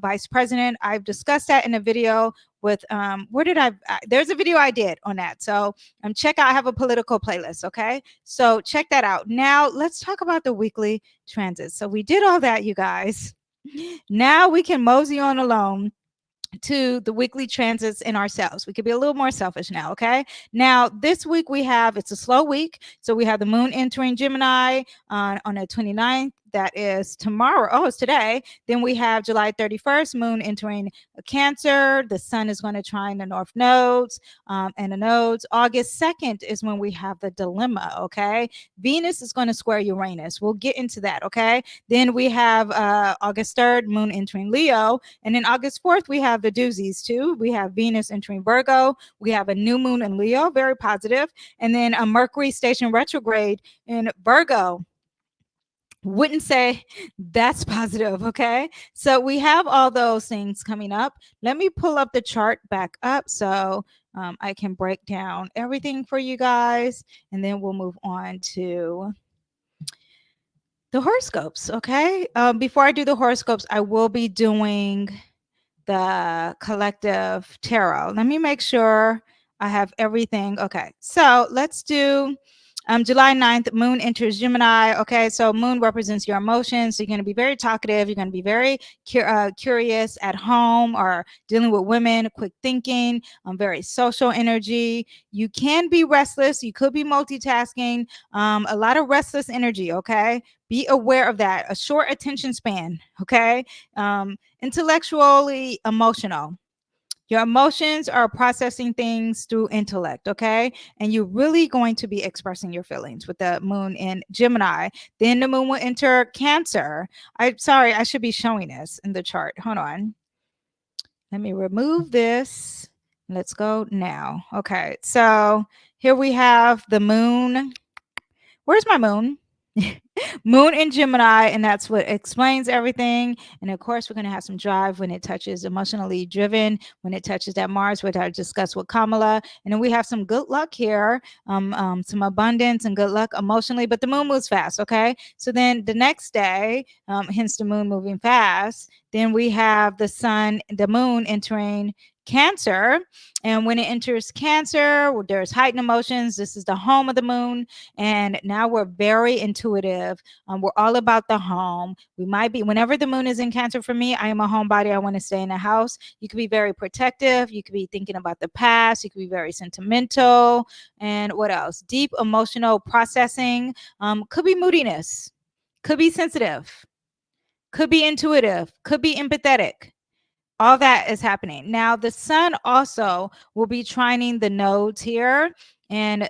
vice president? I've discussed that in a video with there's a video I did on that. So check out, I have a political playlist. Okay, so check that out. Now let's talk about the weekly transits. So we did all that, you guys. Now we can mosey on along to the weekly transits in ourselves. We could be a little more selfish now. Okay. Now, this week it's a slow week. So we have the moon entering Gemini on the 29th. That is tomorrow. Oh, it's today. Then we have July 31st, moon entering Cancer. The sun is going to trine the north nodes and the nodes. August 2nd is when we have the dilemma. Okay. Venus is going to square Uranus. We'll get into that. Okay. Then we have August 3rd, moon entering Leo. And then August 4th, we have the doozies too. We have Venus entering Virgo. We have a new moon in Leo, very positive. And then a Mercury station retrograde in Virgo. Wouldn't say that's positive. Okay, so we have all those things coming up. Let me pull up the chart back up so I can break down everything for you guys, and then we'll move on to the horoscopes. Okay, before I do the horoscopes, I will be doing the collective tarot. Let me make sure I have everything. Okay, so let's do July 9th, moon enters Gemini. Okay, so moon represents your emotions. So you're going to be very talkative. You're going to be very curious at home or dealing with women, quick thinking, very social energy. You can be restless. You could be multitasking. A lot of restless energy. Okay, be aware of that. A short attention span. Okay, intellectually emotional. Your emotions are processing things through intellect, okay? And you're really going to be expressing your feelings with the moon in Gemini. Then the moon will enter Cancer. I should be showing this in the chart. Hold on. Let me remove this. Let's go now. Okay, so here we have the moon. Where's my moon? Moon in Gemini, and that's what explains everything. And of course, we're going to have some drive when it touches emotionally driven, when it touches that Mars, which I discussed with Kamala. And then we have some good luck here, some abundance and good luck emotionally, but the moon moves fast. Okay. So then the next day, hence the moon moving fast, then we have the sun, the moon entering Cancer. And when it enters Cancer, there's heightened emotions. This is the home of the moon. And now we're very intuitive. We're all about the home. We might be, whenever the moon is in Cancer for me, I am a homebody. I want to stay in the house. You could be very protective. You could be thinking about the past. You could be very sentimental. And what else? Deep emotional processing. Could be moodiness. Could be sensitive. Could be intuitive. Could be empathetic. All that is happening. Now, the sun also will be trining the nodes here. And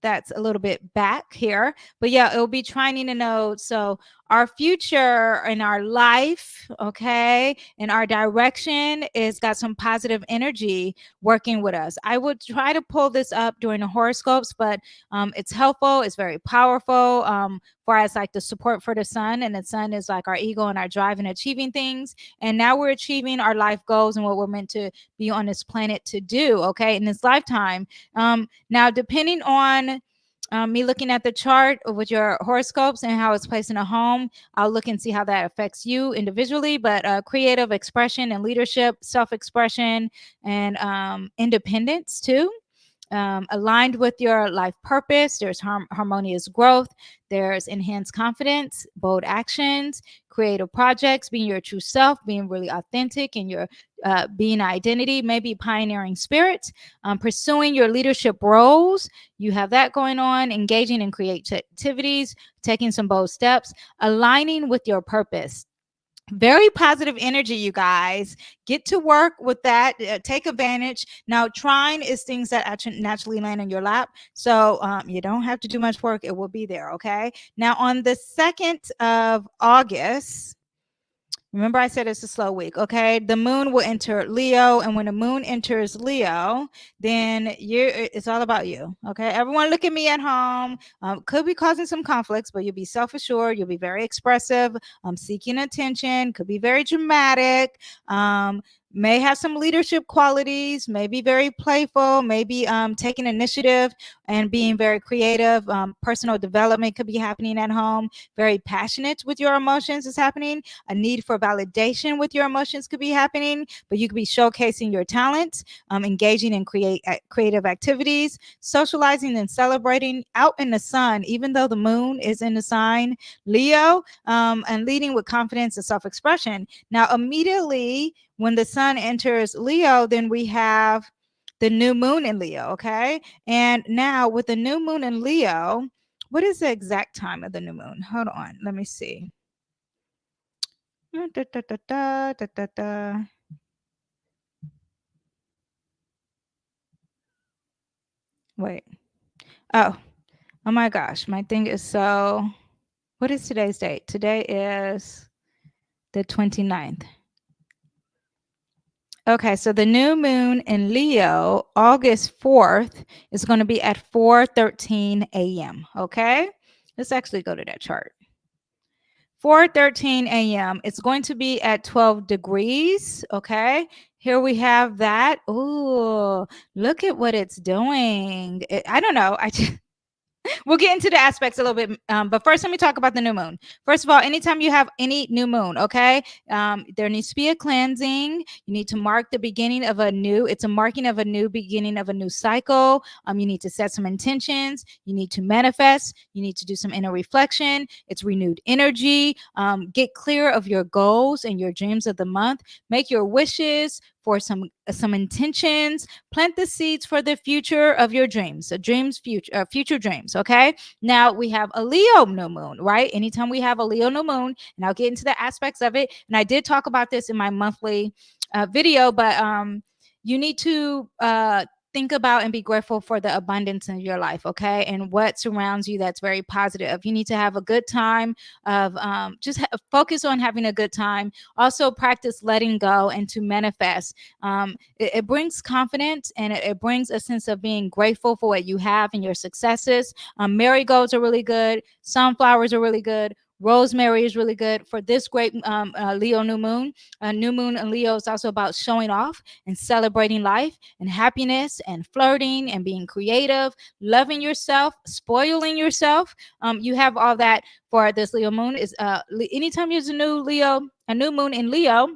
that's a little bit back here. But yeah, it will be trining the nodes. So our future and our life, okay, and our direction is got some positive energy working with us. I would try to pull this up during the horoscopes, but it's helpful. It's very powerful. For us, like the support for the sun, and the sun is like our ego and our drive in achieving things. And now we're achieving our life goals and what we're meant to be on this planet to do, okay, in this lifetime. Now, depending on me looking at the chart with your horoscopes and how it's placed in a home, I'll look and see how that affects you individually. But creative expression and leadership, self-expression, and independence too. Aligned with your life purpose, there's harmonious growth, there's enhanced confidence, bold actions, creative projects, being your true self, being really authentic in your being identity, maybe pioneering spirits, pursuing your leadership roles. You have that going on, engaging in creativities, taking some bold steps, aligning with your purpose. Very positive energy, you guys. Get to work with that. Take advantage. Now, trine is things that actually naturally land in your lap, so you don't have to do much work. It will be there. Okay. Now, on the 2nd of August, remember I said it's a slow week, okay? The moon will enter Leo, and when the moon enters Leo, then it's all about you, okay? Everyone look at me at home. Could be causing some conflicts, but you'll be self-assured. You'll be very expressive, seeking attention, could be very dramatic, may have some leadership qualities, may be very playful, maybe taking initiative and being very creative. Personal development could be happening at home. Very passionate with your emotions is happening. A need for validation with your emotions could be happening, but you could be showcasing your talents, engaging in creative activities, socializing and celebrating out in the sun, even though the moon is in the sign Leo, and leading with confidence and self-expression. Now, immediately when the sun enters Leo, then we have the new moon in Leo, okay? And now with the new moon in Leo, what is the exact time of the new moon? Hold on, let me see. Wait. Oh my gosh, my thing is so. What is today's date? Today is the 29th. Okay, so the new moon in Leo, August 4th, is going to be at 4:13 a.m. Okay, let's actually go to that chart. 4:13 a.m. It's going to be at 12 degrees. Okay, here we have that. Ooh, look at what it's doing. I don't know. We'll get into the aspects a little bit, but first let me talk about the new moon. First of all, anytime you have any new moon, okay, there needs to be a cleansing. You need to mark the beginning of a new, it's a marking of a new beginning of a new cycle. You need to set some intentions. You need to manifest. You need to do some inner reflection. It's renewed energy. Get clear of your goals and your dreams of the month. Make your wishes for some intentions. Plant the seeds for the future of your dreams. So future dreams. Okay. Now we have a Leo new moon, right? Anytime we have a Leo new moon, and I'll get into the aspects of it. And I did talk about this in my monthly video, but you need to think about and be grateful for the abundance in your life, okay? And what surrounds you that's very positive. You need to have a good time of focus on having a good time. Also practice letting go and to manifest. It brings confidence, and it brings a sense of being grateful for what you have and your successes. Marigolds are really good. Sunflowers are really good. Rosemary is really good for this great Leo new moon. New moon in Leo is also about showing off and celebrating life and happiness and flirting and being creative, loving yourself, spoiling yourself. You have all that for this Leo moon. Is anytime there's a new moon in Leo,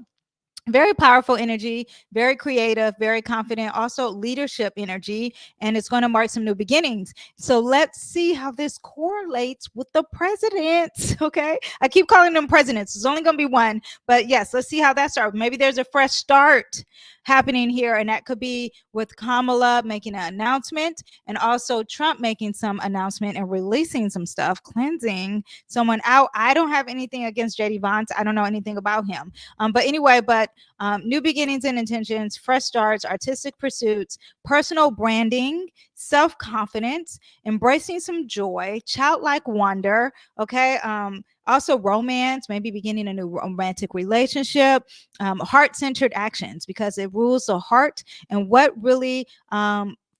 Very powerful energy, very creative, very confident, also leadership energy, and it's going to mark some new beginnings. So let's see how this correlates with the presidents. Okay, I keep calling them presidents, it's only going to be one, but yes, let's see how that starts. Maybe there's a fresh start happening here, and that could be with Kamala making an announcement, and also Trump making some announcement and releasing some stuff, cleansing someone out. I don't have anything against JD Vance, I don't know anything about him, but anyway, new beginnings and intentions, fresh starts, artistic pursuits, personal branding, self-confidence, embracing some joy, childlike wonder. Okay. Also romance, maybe beginning a new romantic relationship, heart-centered actions, because it rules the heart and what really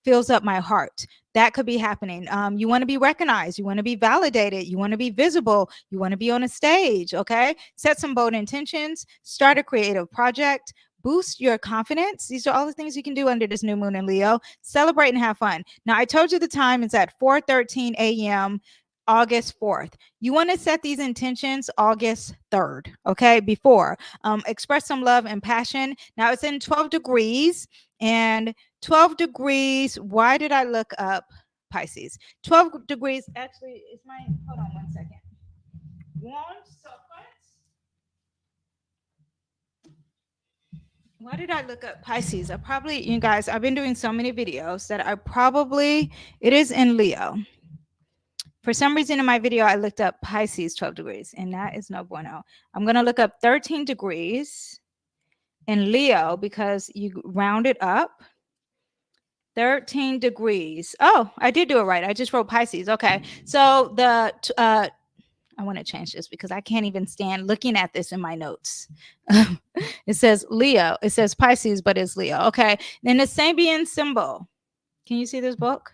fills up my heart. That could be happening. You want to be recognized, you want to be validated, you want to be visible, you want to be on a stage. Okay, set some bold intentions, start a creative project, boost your confidence. These are all the things you can do under this new moon in Leo. Celebrate and have fun. Now, I told you the time is at 4:13 a.m. August 4th. You want to set these intentions August 3rd, okay, before. Express some love and passion. Now, it's in 12 degrees, and 12 degrees, why did I look up Pisces? 12 degrees, actually, is my, hold on 1 second. 1 second. Why did I look up Pisces? You guys, I've been doing so many videos that it is in Leo. For some reason in my video, I looked up Pisces 12 degrees, and that is no bueno. I'm going to look up 13 degrees in Leo because you round it up. 13 degrees. Oh, I did do it right. I just wrote Pisces. Okay. So I want to change this because I can't even stand looking at this in my notes. It says Leo. It says Pisces, but it's Leo. Okay. Then the Sabian symbol. Can you see this book?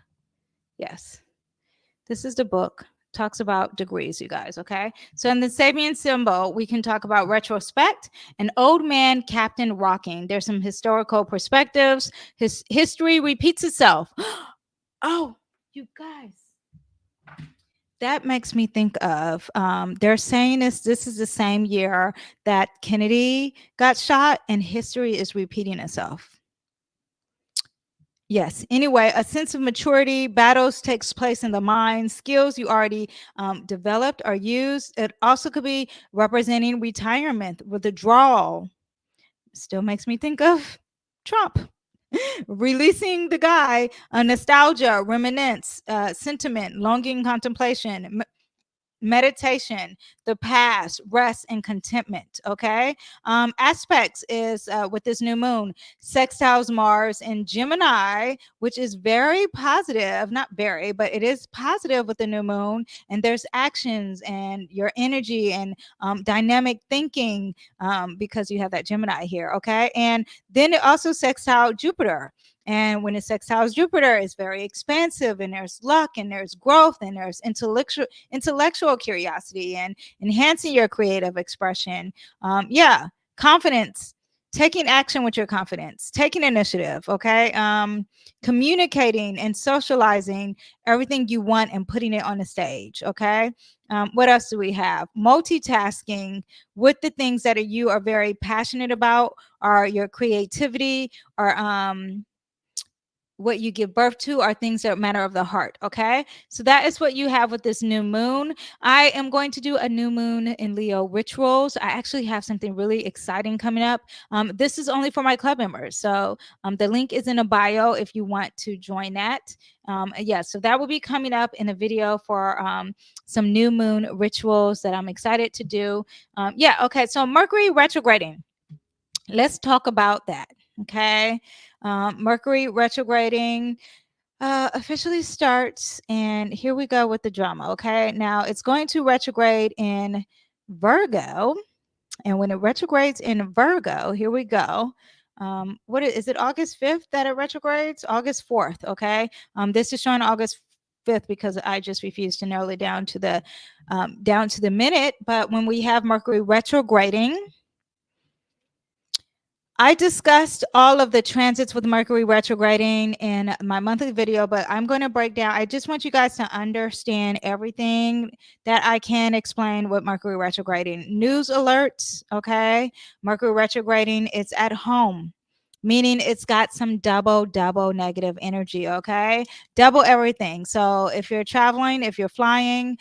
Yes. This is the book. Talks about degrees, you guys. Okay. So in the Sabian symbol, we can talk about retrospect, an old man captain rocking. There's some historical perspectives. His history repeats itself. Oh, you guys. That makes me think of, they're saying this is the same year that Kennedy got shot, and history is repeating itself. Yes. Anyway, a sense of maturity, battles takes place in the mind, skills you already developed or used. It also could be representing retirement, withdrawal. Still makes me think of Trump. Releasing the guy, nostalgia, reminiscence, sentiment, longing, contemplation, meditation, the past, rest, and contentment. Okay. Aspects is with this new moon, sextiles Mars and Gemini, which is very positive, not very, but it is positive with the new moon. And there's actions and your energy and dynamic thinking, because you have that Gemini here. Okay. And then it also sextile Jupiter. And when it sextiles Jupiter, it's very expansive, and there's luck, and there's growth, and there's intellectual curiosity, and enhancing your creative expression. Yeah, confidence, taking action with your confidence, taking initiative. Okay, communicating and socializing everything you want and putting it on the stage. Okay. What else do we have? Multitasking with the things that you are very passionate about, or your creativity, or what you give birth to, are things that matter of the heart. Okay. So that is what you have with this new moon. I am going to do a new moon in Leo rituals. I actually have something really exciting coming up. This is only for my club members. So the link is in a bio if you want to join that. Yeah, so that will be coming up in a video for some new moon rituals that I'm excited to do. Yeah. Okay. So Mercury retrograding. Let's talk about that. Okay. Mercury retrograding officially starts, and here we go with the drama. Okay. Now it's going to retrograde in Virgo. And when it retrogrades in Virgo, here we go. What is it, August 5th that it retrogrades? August 4th. Okay. This is showing August 5th because I just refused to narrow it down to the minute. But when we have Mercury retrograding, I discussed all of the transits with Mercury retrograding in my monthly video, but I'm going to break down. I just want you guys to understand everything that I can explain with Mercury retrograding. News alerts, okay? Mercury retrograding, it's at home, meaning it's got some double negative energy, okay? Double everything. So if you're traveling, if you're flying,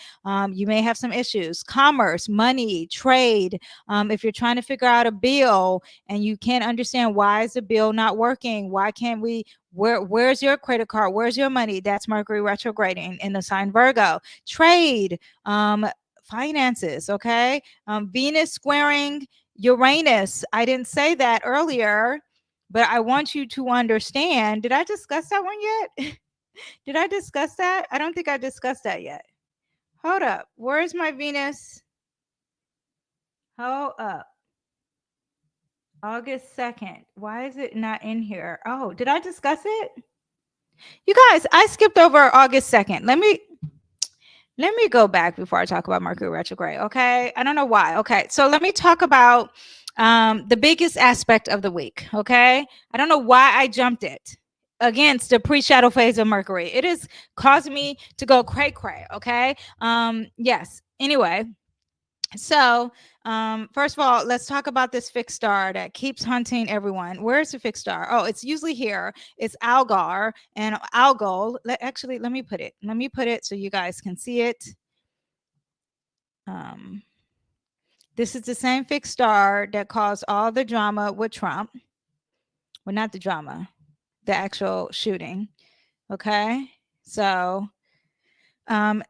you may have some issues. Commerce, money, trade. If you're trying to figure out a bill and you can't understand why is the bill not working, why can't we, where's your credit card, where's your money, that's Mercury retrograding in the sign Virgo. Trade, finances, okay? Venus squaring Uranus. I didn't say that earlier, but I want you to understand. Did I discuss that one yet? Did I discuss that? I don't think I discussed that yet. Hold up. Where's my Venus? Hold up. August 2nd. Why is it not in here? Oh, did I discuss it? You guys, I skipped over August 2nd. Let me go back before I talk about Mercury retrograde, okay? I don't know why. Okay, so let me talk about the biggest aspect of the week, okay? I don't know why I jumped it against the pre-shadow phase of Mercury. It is causing me to go cray-cray, okay? Yes, anyway. So, first of all, let's talk about this fixed star that keeps hunting everyone. Where's the fixed star? Oh, it's usually here. It's Algar and Algol. Actually, let me put it. Let me put it so you guys can see it. This is the same fixed star that caused all the drama with Trump. Well, not the drama, the actual shooting. Okay, so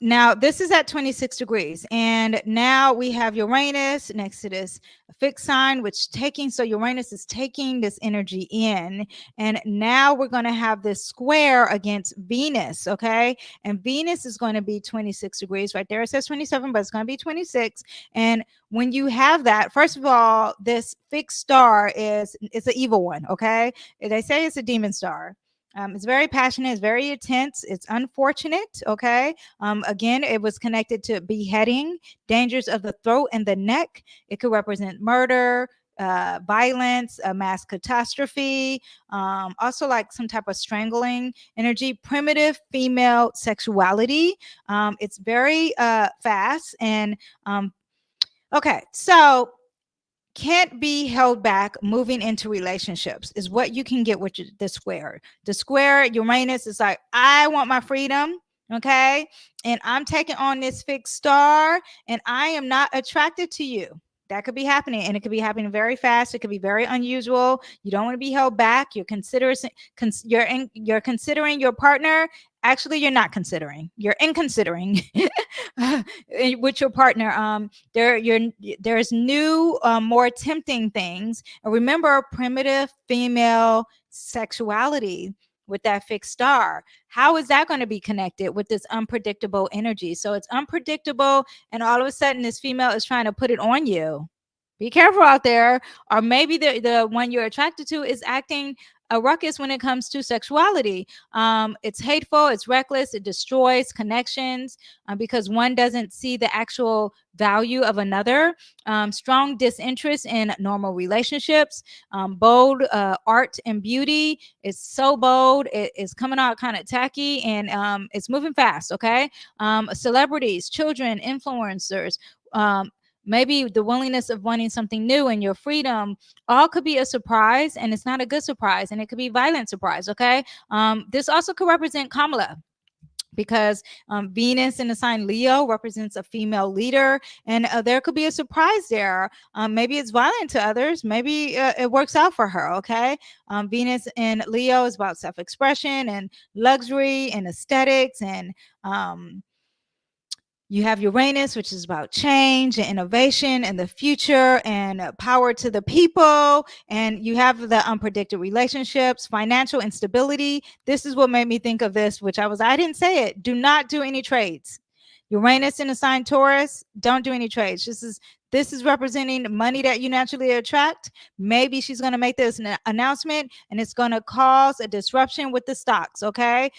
now this is at 26 degrees, and now we have Uranus next to this fixed sign, which taking, so Uranus is taking this energy in, and now we're going to have this square against Venus, okay? And Venus is going to be 26 degrees right there. It says 27, but it's going to be 26. And when you have that, first of all, this fixed star is an evil one, okay? They say it's a demon star. It's very passionate, it's very intense, it's unfortunate, okay? Again, it was connected to beheading, dangers of the throat and the neck. It could represent murder, violence, a mass catastrophe, also like some type of strangling energy, primitive female sexuality. It's very fast and okay, so can't be held back moving into relationships is what you can get with the square. The square Uranus is like, I want my freedom, okay? And I'm taking on this fixed star and I am not attracted to you. That could be happening, and it could be happening very fast. It could be very unusual. You don't want to be held back. You're considering your partner. Actually, you're not considering. You're inconsidering with your partner. There's new, more tempting things. And remember, primitive female sexuality with that fixed star. How is that going to be connected with this unpredictable energy? So it's unpredictable, and all of a sudden, this female is trying to put it on you. Be careful out there. Or maybe the one you're attracted to is acting a ruckus when it comes to sexuality. It's hateful, it's reckless, it destroys connections because one doesn't see the actual value of another. Strong disinterest in normal relationships. Bold art and beauty. It's so bold. It's coming out kind of tacky, and it's moving fast. Okay. Celebrities, children, influencers. Maybe the willingness of wanting something new and your freedom, all could be a surprise, and it's not a good surprise, and it could be violent surprise. Okay. This also could represent Kamala, because Venus in the sign Leo represents a female leader, and there could be a surprise there. Maybe it's violent to others. Maybe it works out for her. Okay. Venus in Leo is about self-expression and luxury and aesthetics, and you have Uranus, which is about change and innovation and the future and power to the people. And you have the unpredictable relationships, financial instability. This is what made me think of this, which I didn't say it. Do not do any trades. Uranus in the sign Taurus, don't do any trades. This is representing money that you naturally attract. Maybe she's going to make this announcement and it's going to cause a disruption with the stocks. Okay.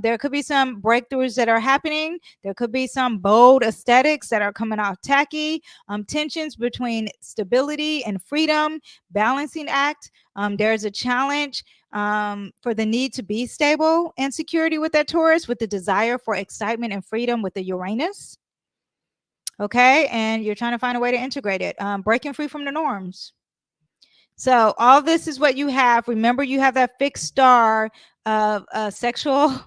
There could be some breakthroughs that are happening. There could be some bold aesthetics that are coming off tacky. Tensions between stability and freedom, balancing act. There's a challenge for the need to be stable and security with that Taurus, with the desire for excitement and freedom with the Uranus. Okay. And you're trying to find a way to integrate it, breaking free from the norms. So all this is what you have. Remember, you have that fixed star of sexual,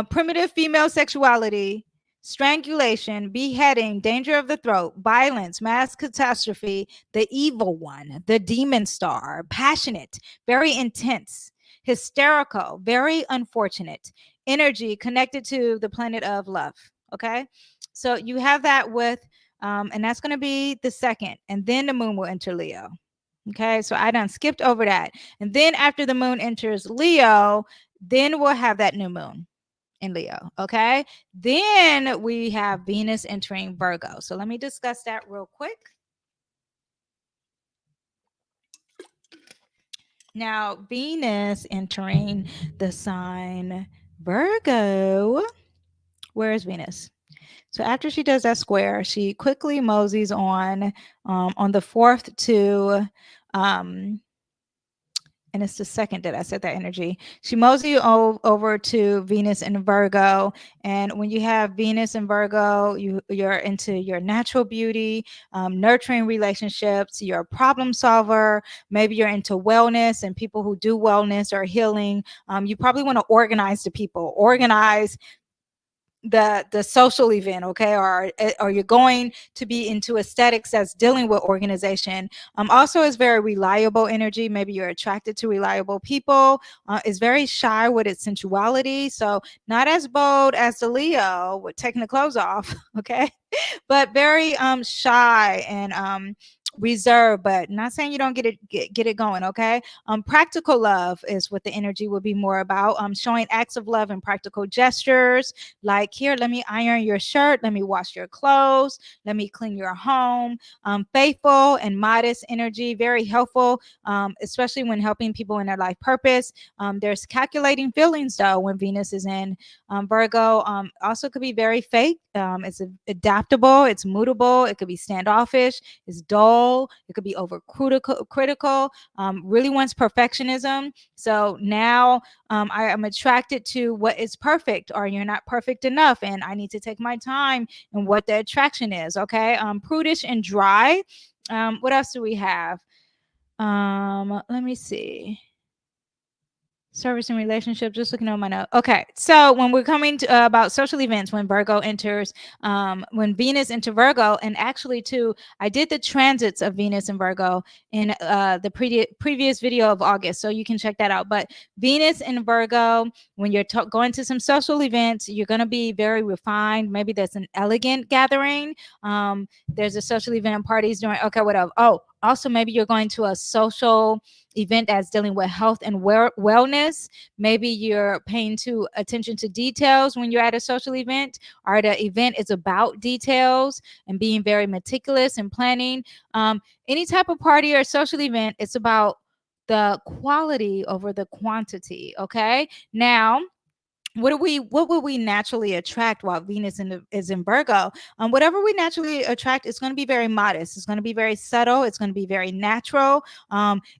primitive female sexuality, strangulation, beheading, danger of the throat, violence, mass catastrophe, the evil one, the demon star, passionate, very intense, hysterical, very unfortunate, energy connected to the planet of love. Okay. So you have that with, and that's going to be the second, and then the moon will enter Leo. Okay. So I done skipped over that. And then after the moon enters Leo, then we'll have that new moon in Leo. Okay. Then we have Venus entering Virgo. So let me discuss that real quick. Now, Venus entering the sign Virgo. Where is Venus? So after she does that square, she quickly moseys on the 4th to and it's the second that I said that energy. She moseys over to Venus and Virgo. And when you have Venus and Virgo, you're into your natural beauty, nurturing relationships, you're a problem solver. Maybe you're into wellness, and people who do wellness or healing. You probably want to organize the people, organize the social event, okay, or you're going to be into aesthetics that's dealing with organization. Also is very reliable energy. Maybe you're attracted to reliable people. Is very shy with its sensuality, so not as bold as the Leo with taking the clothes off, okay, but very shy and reserved, but not saying you don't get it going. Okay. Practical love is what the energy will be more about. Showing acts of love and practical gestures, like, here, let me iron your shirt, let me wash your clothes, let me clean your home. Faithful and modest energy, very helpful, especially when helping people in their life purpose. There's calculating feelings though when Venus is in Virgo. Also could be very fake. It's adaptable, it's mutable, it could be standoffish, it's dull, it could be over critical, really wants perfectionism. So now I am attracted to what is perfect, or you're not perfect enough, and I need to take my time in what the attraction is. Okay. Prudish and dry. What else do we have? Let me see. Service and relationship, just looking on my note. Okay, so when we're coming to about social events, when Virgo enters, when Venus into Virgo, and actually too, I did the transits of Venus and Virgo in the previous video of August, so you can check that out. But Venus and Virgo, when you're going to some social events, you're going to be very refined. Maybe there's an elegant gathering. There's a social event and parties during. Okay, whatever. Oh, also maybe you're going to a social event that's dealing with health and wellness. Maybe you're paying attention to details when you're at a social event, or the event is about details and being very meticulous and planning. Any type of party or social event, it's about the quality over the quantity. Okay. Now, what would we naturally attract while Venus is in Virgo? Whatever we naturally attract is going to be very modest. It's going to be very subtle. It's going to be very natural.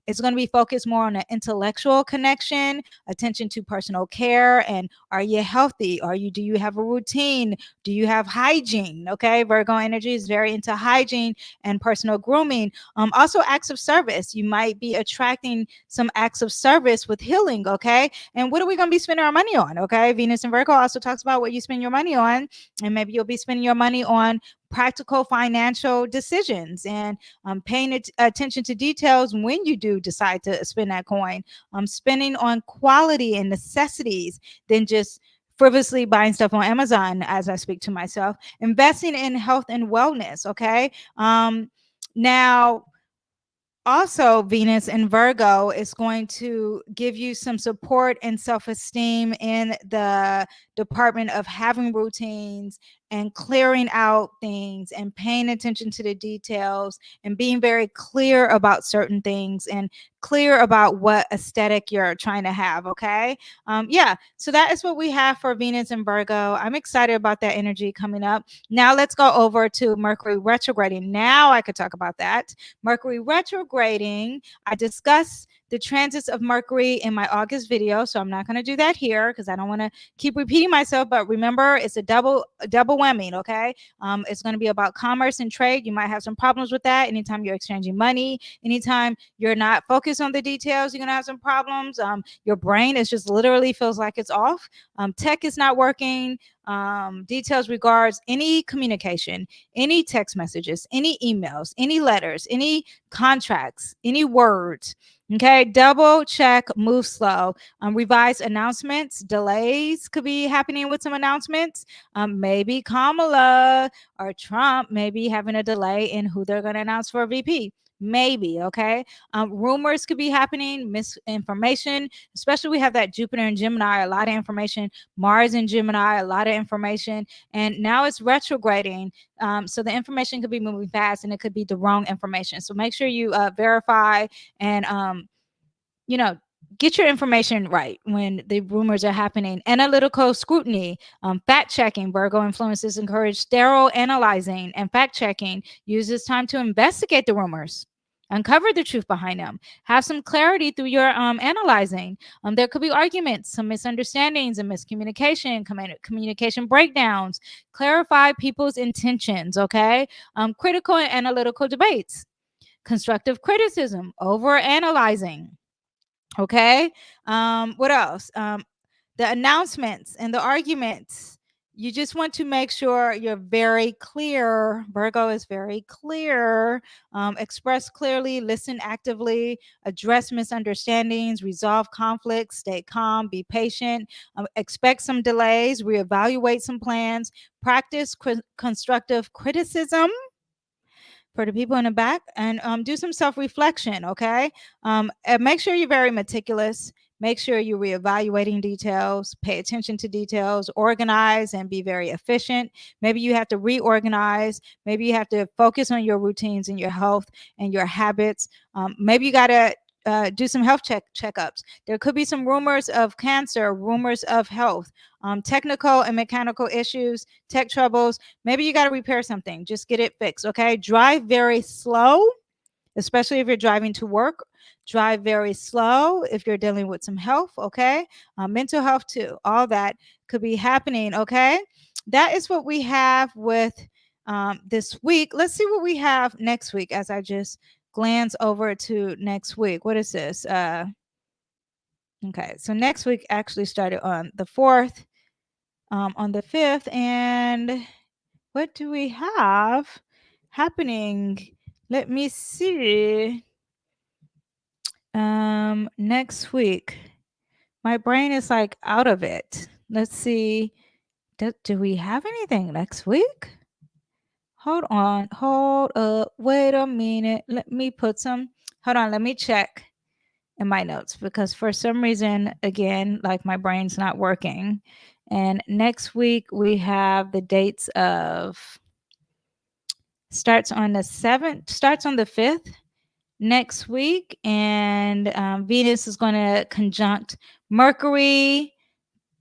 It's going to be focused more on an intellectual connection, attention to personal care, and are you healthy? Do you have a routine? Do you have hygiene? Okay, Virgo energy is very into hygiene and personal grooming. Also acts of service. You might be attracting some acts of service with healing. Okay, and what are we going to be spending our money on? Okay, Venus and Virgo also talks about what you spend your money on, and maybe you'll be spending your money on practical financial decisions and paying attention to details when you do decide to spend that coin. Spending on quality and necessities than just frivolously buying stuff on Amazon, as I speak to myself. Investing in health and wellness. Okay. Now, also, Venus in Virgo is going to give you some support and self-esteem in the department of having routines and clearing out things and paying attention to the details and being very clear about certain things and clear about what aesthetic you're trying to have. Okay. Yeah. So that is what we have for Venus and Virgo. I'm excited about that energy coming up. Now let's go over to Mercury retrograding. Now I could talk about that. Mercury retrograding. I discussed the transits of Mercury in my August video, so I'm not going to do that here because I don't want to keep repeating myself. But remember, it's a double whammy. Okay, it's going to be about commerce and trade. You might have some problems with that anytime you're exchanging money. Anytime you're not focused on the details, you're going to have some problems. Your brain is just literally feels like it's off. Tech is not working. Details regards any communication, any text messages, any emails, any letters, any contracts, any words. Okay, double check, move slow. Revise announcements, delays could be happening with some announcements. Maybe Kamala or Trump may be having a delay in who they're going to announce for a VP. Maybe, okay. Rumors could be happening, misinformation, especially we have that Jupiter and Gemini, a lot of information, Mars and Gemini, a lot of information, and now it's retrograding. So the information could be moving fast and it could be the wrong information. So make sure you verify and, get your information right when the rumors are happening. Analytical scrutiny, fact checking. Virgo influences encourage thorough analyzing and fact checking. Use this time to investigate the rumors. Uncover the truth behind them. Have some clarity through your analyzing. There could be arguments, some misunderstandings and miscommunication, communication breakdowns. Clarify people's intentions, okay? Critical and analytical debates. Constructive criticism, over analyzing. Okay. What else? The announcements and the arguments. You just want to make sure you're very clear. Virgo is very clear. Express clearly, listen actively, address misunderstandings, resolve conflicts, stay calm, be patient, expect some delays, reevaluate some plans, practice constructive criticism for the people in the back, and do some self-reflection. Okay. And make sure you're very meticulous. Make sure you're reevaluating details, pay attention to details, organize and be very efficient. Maybe you have to reorganize. Maybe you have to focus on your routines and your health and your habits. Maybe you got to do some health checkups. There could be some rumors of cancer, rumors of health, technical and mechanical issues, tech troubles. Maybe you got to repair something. Just get it fixed. Okay. Drive very slow, especially if you're driving to work. Drive very slow if you're dealing with some health. Okay. Mental health too. All that could be happening. Okay. That is what we have with this week. Let's see what we have next week as I just glance over to next week. What is this? Okay. So next week actually started on the 4th. On the 5th, and what do we have happening? Let me see. Next week, my brain is like out of it. Let's see. Do we have anything next week? Hold on, hold up, wait a minute. Let me put some, hold on, let me check in my notes because for some reason, again, like my brain's not working. And next week we have the dates of starts on the 7th, starts on the 5th next week. And Venus is going to conjunct Mercury.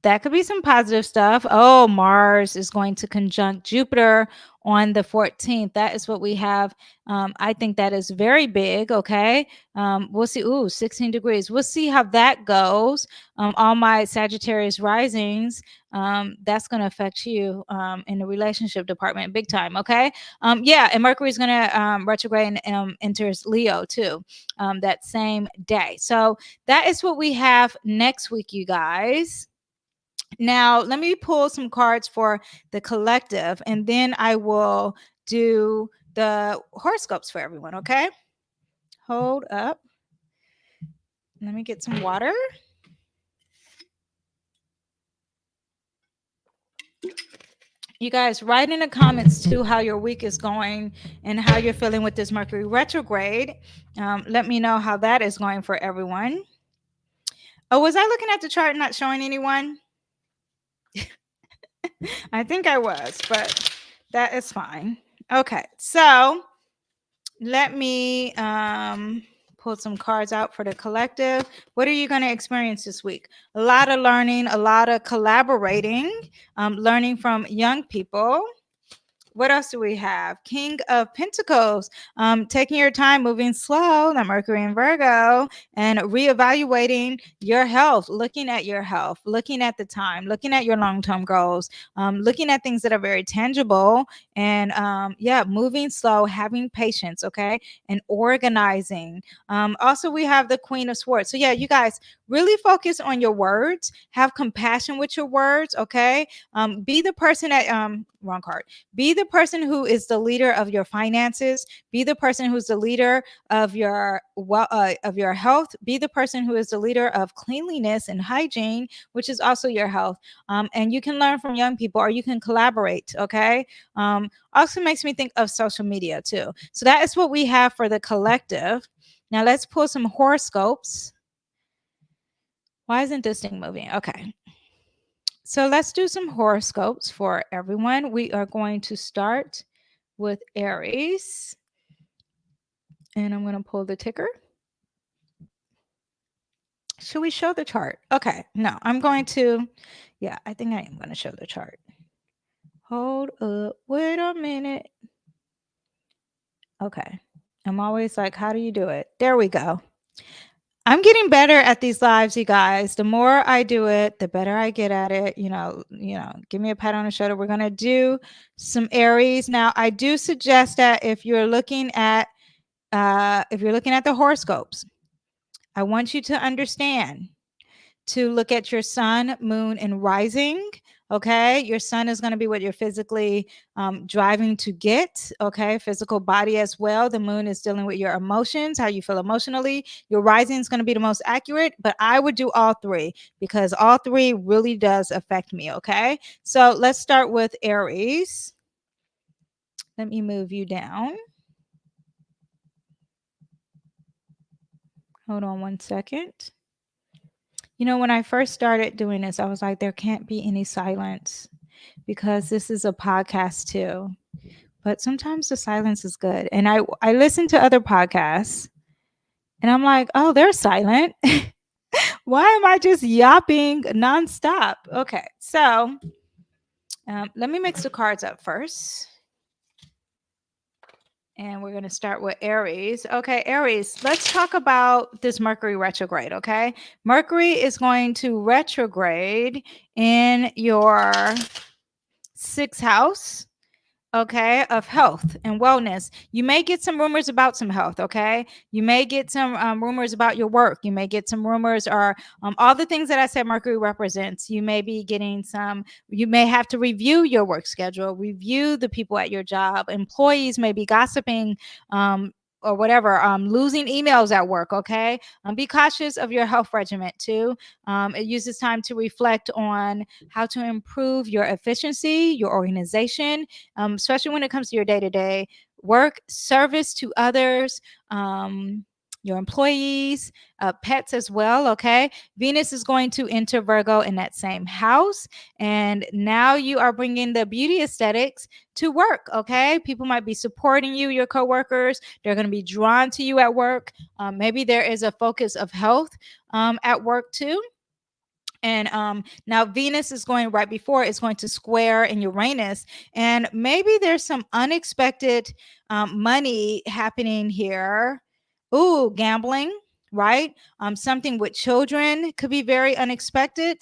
That could be some positive stuff. Oh, Mars is going to conjunct Jupiter on the 14th. That is what we have. I think that is very big. Okay. We'll see. Ooh, 16 degrees. We'll see how that goes. All my Sagittarius risings, that's going to affect you in the relationship department big time. Okay. Yeah. And Mercury is going to retrograde and enters Leo too that same day. So that is what we have next week, you guys. Now, let me pull some cards for the collective, and then I will do the horoscopes for everyone, okay? Hold up. Let me get some water. You guys, write in the comments too how your week is going and how you're feeling with this Mercury retrograde. Let me know how that is going for everyone. Oh, was I looking at the chart and not showing anyone? I think I was, but That is fine. Okay, so let me pull some cards out for the collective. What are you going to experience this week? A lot of learning, a lot of collaborating, learning from young people. What else do we have? King of Pentacles, taking your time, moving slow, the Mercury in Virgo, and reevaluating your health, looking at your health, looking at the time, looking at your long-term goals, looking at things that are very tangible, and yeah, moving slow, having patience, okay, and organizing. Also, we have the Queen of Swords. So yeah, you guys really focus on your words, have compassion with your words, okay? Be the person that wrong card. Be the person who is the leader of your finances. Be the person who's the leader of your health. Be the person who is the leader of cleanliness and hygiene, which is also your health. And you can learn from young people, or you can collaborate. Okay. Also makes me think of social media too. So that is what we have for the collective. Now let's pull some horoscopes. Why isn't this thing moving? Okay. So let's do some horoscopes for everyone. We are going to start with Aries. And I'm going to pull the ticker. Should we show the chart? Okay. No, I'm going to. Yeah, I think I am going to show the chart. Hold up. Wait a minute. Okay. I'm always like, how do you do it? There we go. I'm getting better at these lives, you guys. The more I do it, the better I get at it. Give me a pat on the shoulder. We're going to do some Aries. Now, I do suggest that if you're looking at the horoscopes, I want you to understand to look at your sun, moon, and rising. Okay, your sun is going to be what you're physically driving to get. Okay, physical body as well. The moon is dealing with your emotions, how you feel emotionally. Your rising is going to be the most accurate, but I would do all three because all three really does affect me. Okay, so let's start with Aries. Let me move you down. Hold on one second. When I first started doing this, I was like, there can't be any silence because this is a podcast too. But sometimes the silence is good. And I listen to other podcasts and I'm like, oh, they're silent. Why am I just yapping nonstop? Okay, so let me mix the cards up first. And we're going to start with Aries. Okay, Aries, let's talk about this Mercury retrograde, okay? Mercury is going to retrograde in your 6th house, okay, of health and wellness. You may get some rumors about some health, okay? You may get some rumors about your work. You may get some rumors or all the things that I said Mercury represents. You may be getting you may have to review your work schedule, review the people at your job. Employees may be gossiping or whatever, losing emails at work, okay? Be cautious of your health regimen too. It uses time to reflect on how to improve your efficiency, your organization, especially when it comes to your day-to-day work, service to others, your employees, pets as well, okay? Venus is going to enter Virgo in that same house. And now you are bringing the beauty aesthetics to work, okay? People might be supporting you, your coworkers. They're going to be drawn to you at work. Maybe there is a focus of health at work too. And now Venus is going right before it's going to square in Uranus. And maybe there's some unexpected money happening here. Ooh, gambling, right? Something with children could be very unexpected.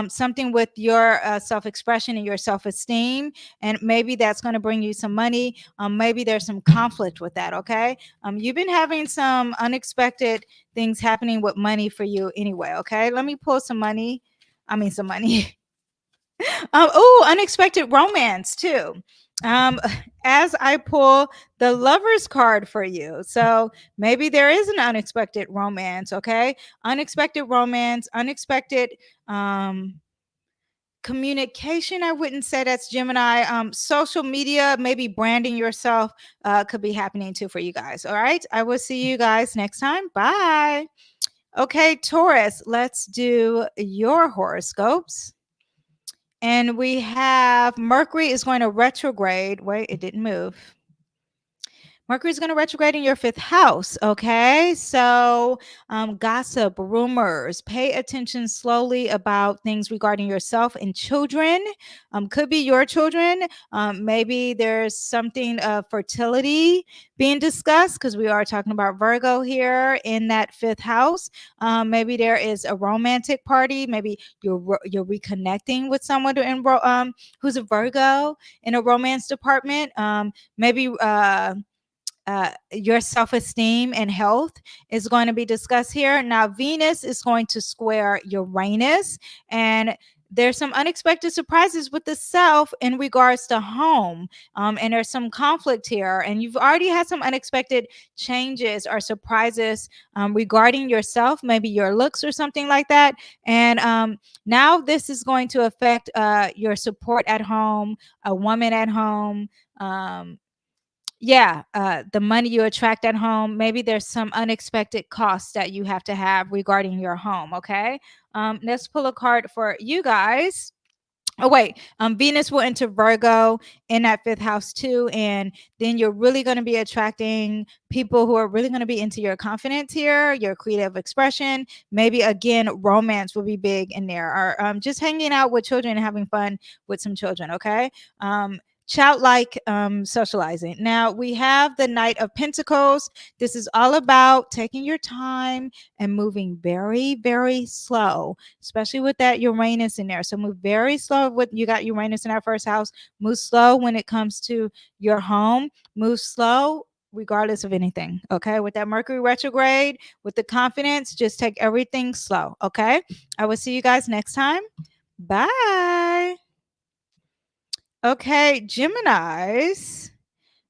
Something with your self-expression and your self-esteem. And maybe that's going to bring you some money. Maybe there's some conflict with that, okay? You've been having some unexpected things happening with money for you anyway, okay? Let me pull some money. Some money. Unexpected romance too. As I pull the Lover's card for you. So maybe there is an unexpected romance, okay? Unexpected romance, unexpected communication. I wouldn't say that's Gemini. Social media, maybe branding yourself could be happening too for you guys. All right. I will see you guys next time. Bye. Okay, Taurus, let's do your horoscopes. And we have Mercury is going to retrograde. Wait, it didn't move. Mercury's going to retrograde in your fifth house. Okay. So, gossip, rumors, pay attention slowly about things regarding yourself and children. Could be your children. Maybe there's something of fertility being discussed because we are talking about Virgo here in that fifth house. Maybe there is a romantic party. Maybe you're reconnecting with someone who's a Virgo in a romance department. Maybe your self-esteem and health is going to be discussed here. Now, Venus is going to square Uranus, and there's some unexpected surprises with the self in regards to home. And there's some conflict here, and you've already had some unexpected changes or surprises regarding yourself, maybe your looks or something like that. And now this is going to affect your support at home, a woman at home. The money you attract at home. Maybe there's some unexpected costs that you have to have regarding your home. Okay. Let's pull a card for you guys. Oh, wait. Venus will enter Virgo in that fifth house too. And then you're really going to be attracting people who are really going to be into your confidence here, your creative expression. Maybe again, romance will be big in there, or just hanging out with children and having fun with some children. Okay. Childlike socializing. Now we have the Knight of Pentacles. This is all about taking your time and moving very, very slow, especially with that Uranus in there. So move very slow with you got Uranus in our first house. Move slow when it comes to your home. Move slow regardless of anything. Okay. With that Mercury retrograde, with the confidence, just take everything slow. Okay. I will see you guys next time. Bye. Okay, Geminis.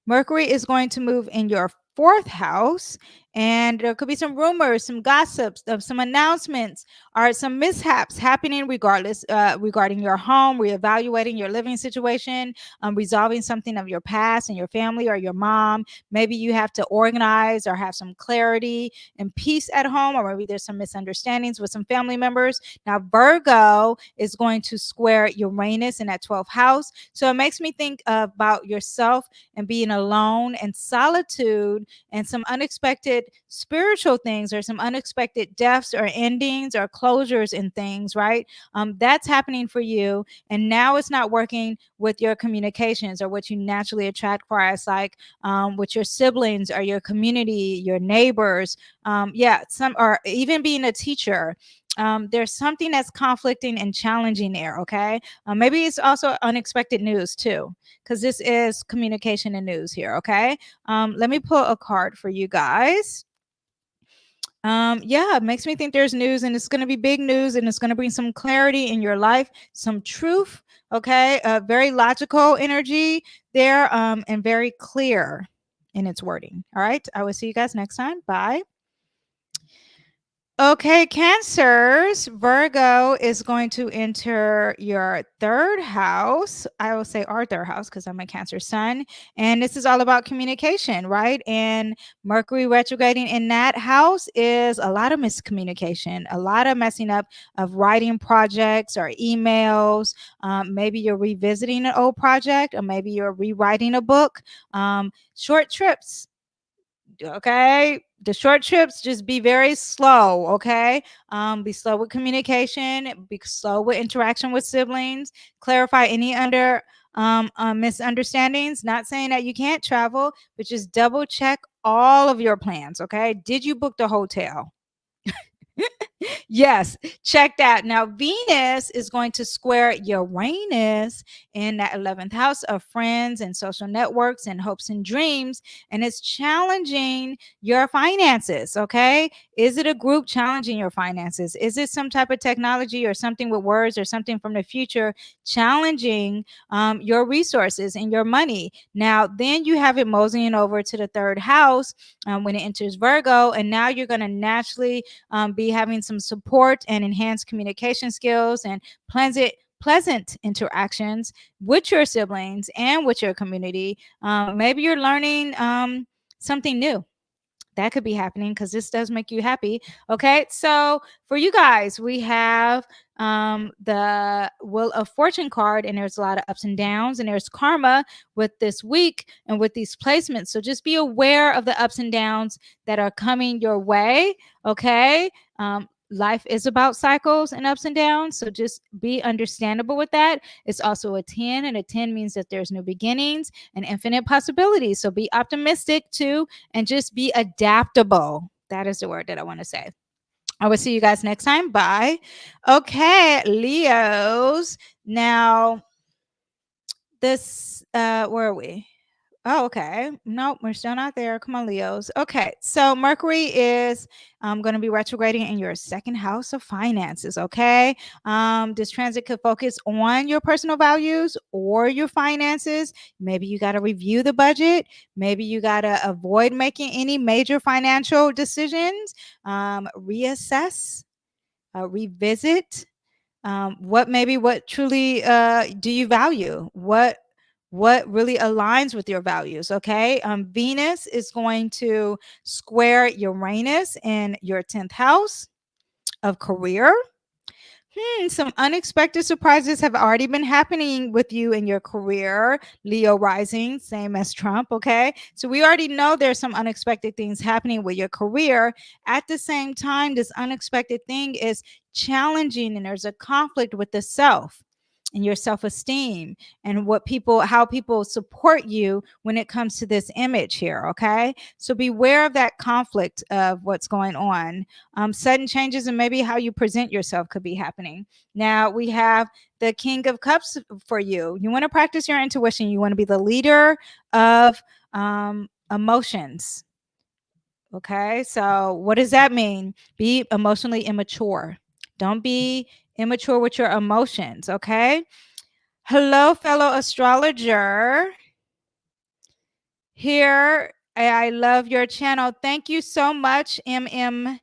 Mercury is going to move in your fourth house, and there could be some rumors, some gossips, some announcements, or some mishaps happening regarding your home, reevaluating your living situation, resolving something of your past and your family or your mom. Maybe you have to organize or have some clarity and peace at home, or maybe there's some misunderstandings with some family members. Now, Virgo is going to square Uranus in that 12th house. So it makes me think about yourself and being alone and solitude and some unexpected spiritual things or some unexpected deaths or endings or closures in things, right? That's happening for you. And now it's not working with your communications or what you naturally attract for us, like with your siblings or your community, your neighbors. Some or even being a teacher. There's something that's conflicting and challenging there. Okay. Maybe it's also unexpected news too, because this is communication and news here. Okay. Let me pull a card for you guys. It makes me think there's news, and it's going to be big news, and it's going to bring some clarity in your life, some truth. Okay. Very logical energy there, and very clear in its wording. All right. I will see you guys next time. Bye. Okay, Cancers, Virgo is going to enter your third house. I will say our third house because I'm a Cancer sun. And this is all about communication, right? And Mercury retrograding in that house is a lot of miscommunication, a lot of messing up of writing projects or emails. Maybe you're revisiting an old project, or maybe you're rewriting a book. Short trips. Okay, the short trips, just be very slow. Okay, be slow with communication, be slow with interaction with siblings, clarify any misunderstandings. Not saying that you can't travel, but just double check all of your plans. Okay, did you book the hotel? Yes, check that. Now, Venus is going to square Uranus in that 11th house of friends and social networks and hopes and dreams. And it's challenging your finances. Okay. Is it a group challenging your finances? Is it some type of technology or something with words or something from the future challenging your resources and your money? Now, then you have it moseying over to the third house when it enters Virgo. And now you're going to naturally be having some support and enhanced communication skills and pleasant interactions with your siblings and with your community. Maybe you're learning something new. That could be happening because this does make you happy. Okay, so for you guys, we have the Wheel of Fortune card, and there's a lot of ups and downs, and there's karma with this week and with these placements. So just be aware of the ups and downs that are coming your way. Okay, life is about cycles and ups and downs, so just be understandable with that. It's also a 10, and a 10 means that there's new beginnings and infinite possibilities. So be optimistic too, and just be adaptable. That is the word that I want to say. I will see you guys next time. Bye. Okay, Leos. Now, this, where are we? Oh, okay. Nope, we're still not there. Come on, Leos. Okay, so Mercury is going to be retrograding in your second house of finances. Okay, this transit could focus on your personal values or your finances. Maybe you got to review the budget. Maybe you got to avoid making any major financial decisions. Reassess, revisit. What truly do you value? What really aligns with your values? Okay, Venus is going to square Uranus in your 10th house of career. Some unexpected surprises have already been happening with you in your career, Leo rising, same as Trump. Okay, so we already know there's some unexpected things happening with your career. At the same time, this unexpected thing is challenging, and there's a conflict with the self and your self-esteem, and how people support you when it comes to this image here. Okay, so beware of that conflict of what's going on. Sudden changes and maybe how you present yourself could be happening. Now we have the King of Cups for you. You want to practice your intuition. You want to be the leader of emotions. Okay, so what does that mean? Be emotionally immature. Don't be immature with your emotions. Okay. Hello, fellow astrologer. Here, I love your channel. Thank you so much, MM.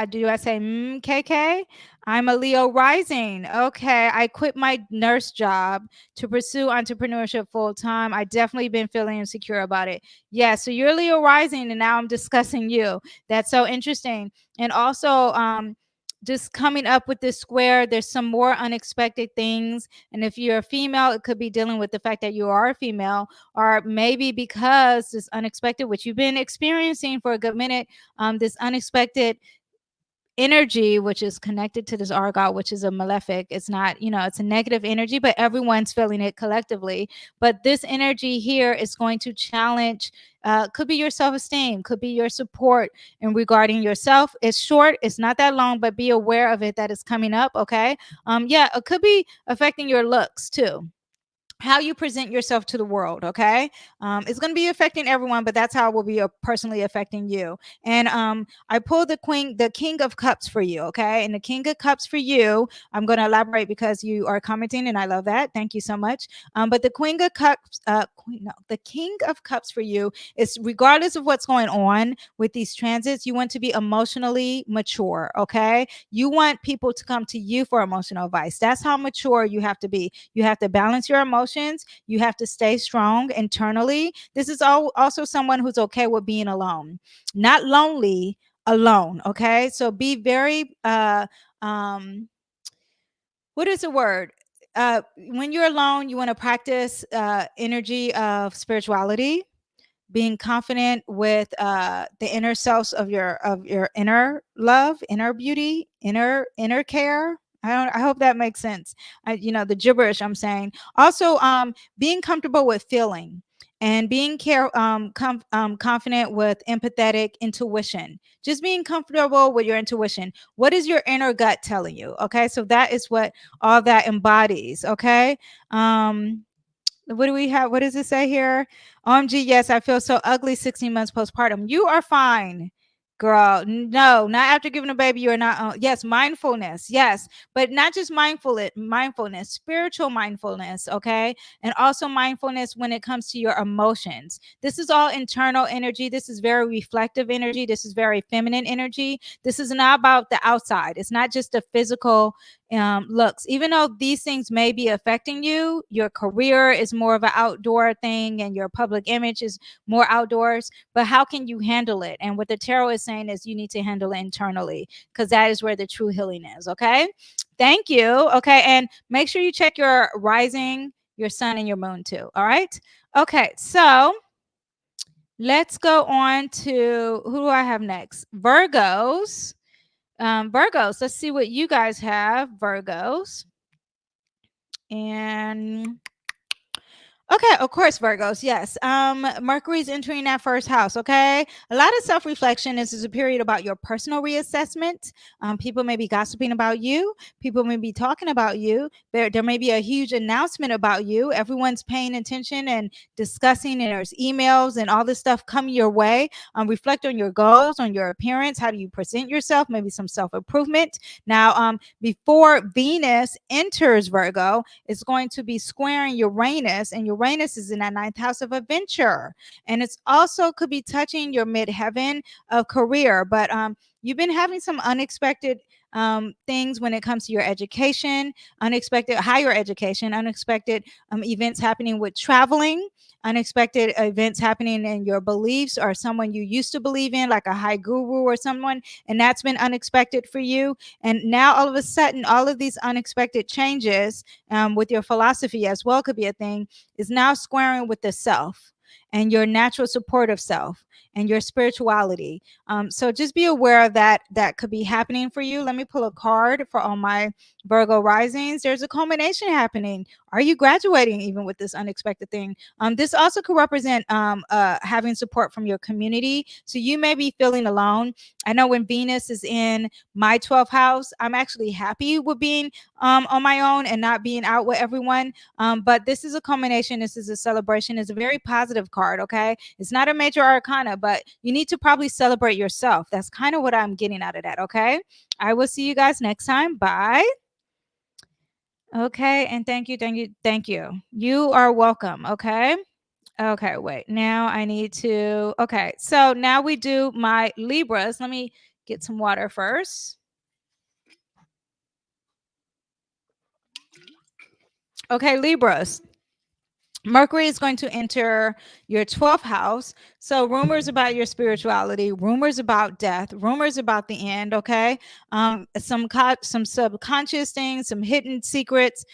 Do I say KK? I'm a Leo rising. Okay, I quit my nurse job to pursue entrepreneurship full time. I definitely been feeling insecure about it. Yeah, so you're Leo rising, and now I'm discussing you. That's so interesting. And also, just coming up with this square, there's some more unexpected things. And if you're a female, it could be dealing with the fact that you are a female, or maybe because this unexpected, which you've been experiencing for a good minute, this unexpected energy, which is connected to this Argyle, which is a malefic. It's not, it's a negative energy, but everyone's feeling it collectively. But this energy here is going to challenge, could be your self-esteem, could be your support in regarding yourself. It's short, it's not that long, but be aware of it, that is coming up. Okay. Yeah, it could be affecting your looks too, how you present yourself to the world. Okay, it's going to be affecting everyone, but that's how it will be personally affecting you. And I pulled the King of Cups for you. Okay, and the King of Cups for you, I'm going to elaborate because you are commenting, and I love that. Thank you so much. But the Queen of Cups, the King of Cups for you is, regardless of what's going on with these transits, you want to be emotionally mature. Okay, you want people to come to you for emotional advice. That's how mature you have to be. You have to balance your emotions. You have to stay strong internally. This is also someone who's okay with being alone, not lonely, alone. Okay, so be very what is the word? When you're alone, you want to practice energy of spirituality, being confident with the inner selves of your inner love, inner beauty, inner care. I hope that makes sense. The gibberish I'm saying. Also, being comfortable with feeling, and being confident with empathetic intuition. Just being comfortable with your intuition. What is your inner gut telling you? Okay, so that is what all that embodies. Okay. What do we have? What does it say here? OMG, yes, I feel so ugly 16 months postpartum. You are fine, girl. No, not after giving a baby. You are not. Yes, mindfulness. Yes, but not just mindfulness, spiritual mindfulness. Okay. And also mindfulness when it comes to your emotions. This is all internal energy. This is very reflective energy. This is very feminine energy. This is not about the outside. It's not just the physical looks. Even though these things may be affecting you, your career is more of an outdoor thing and your public image is more outdoors, but how can you handle it? And what the tarot is saying is you need to handle it internally, because that is where the true healing is. Okay. Thank you. Okay. And make sure you check your rising, your sun, and your moon too. All right. Okay. So let's go on to who do I have next? Virgos. Virgos, let's see what you guys have, Virgos. And okay, of course, Virgos. Yes. Mercury's entering that first house. Okay. A lot of self-reflection. This is a period about your personal reassessment. People may be gossiping about you. People may be talking about you. There may be a huge announcement about you. Everyone's paying attention and discussing, and there's emails and all this stuff coming your way. Reflect on your goals, on your appearance. How do you present yourself? Maybe some self-improvement. Now, before Venus enters Virgo, it's going to be squaring Uranus, and Uranus is in that ninth house of adventure. And it's also could be touching your midheaven of career. But you've been having some unexpected things when it comes to your education, unexpected higher education, unexpected events happening with traveling, unexpected events happening in your beliefs or someone you used to believe in, like a high guru or someone, and that's been unexpected for you. And now all of a sudden, all of these unexpected changes with your philosophy as well could be a thing, is now squaring with the self and your natural support of self and your spirituality. So just be aware of that. That could be happening for you. Let me pull a card for all my Virgo risings. There's a culmination happening. Are you graduating even with this unexpected thing? This also could represent having support from your community. So you may be feeling alone. I know when Venus is in my 12th house, I'm actually happy with being on my own and not being out with everyone. But this is a culmination. This is a celebration. It's a very positive card. Okay. It's not a major arcana, but you need to probably celebrate yourself. That's kind of what I'm getting out of that. Okay. I will see you guys next time. Bye. Okay. And thank you. Thank you. Thank you. You are welcome. Okay. Okay. Wait. Now I need to. Okay. So now we do my Libras. Let me get some water first. Okay. Libras. Mercury is going to enter your 12th house. So rumors about your spirituality, rumors about death, rumors about the end. Okay. Some subconscious things, some hidden secrets,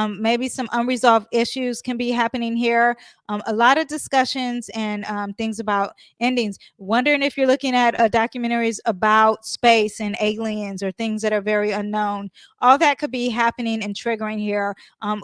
maybe some unresolved issues can be happening here. A lot of discussions and things about endings. Wondering if you're looking at documentaries about space and aliens or things that are very unknown. All that could be happening and triggering here.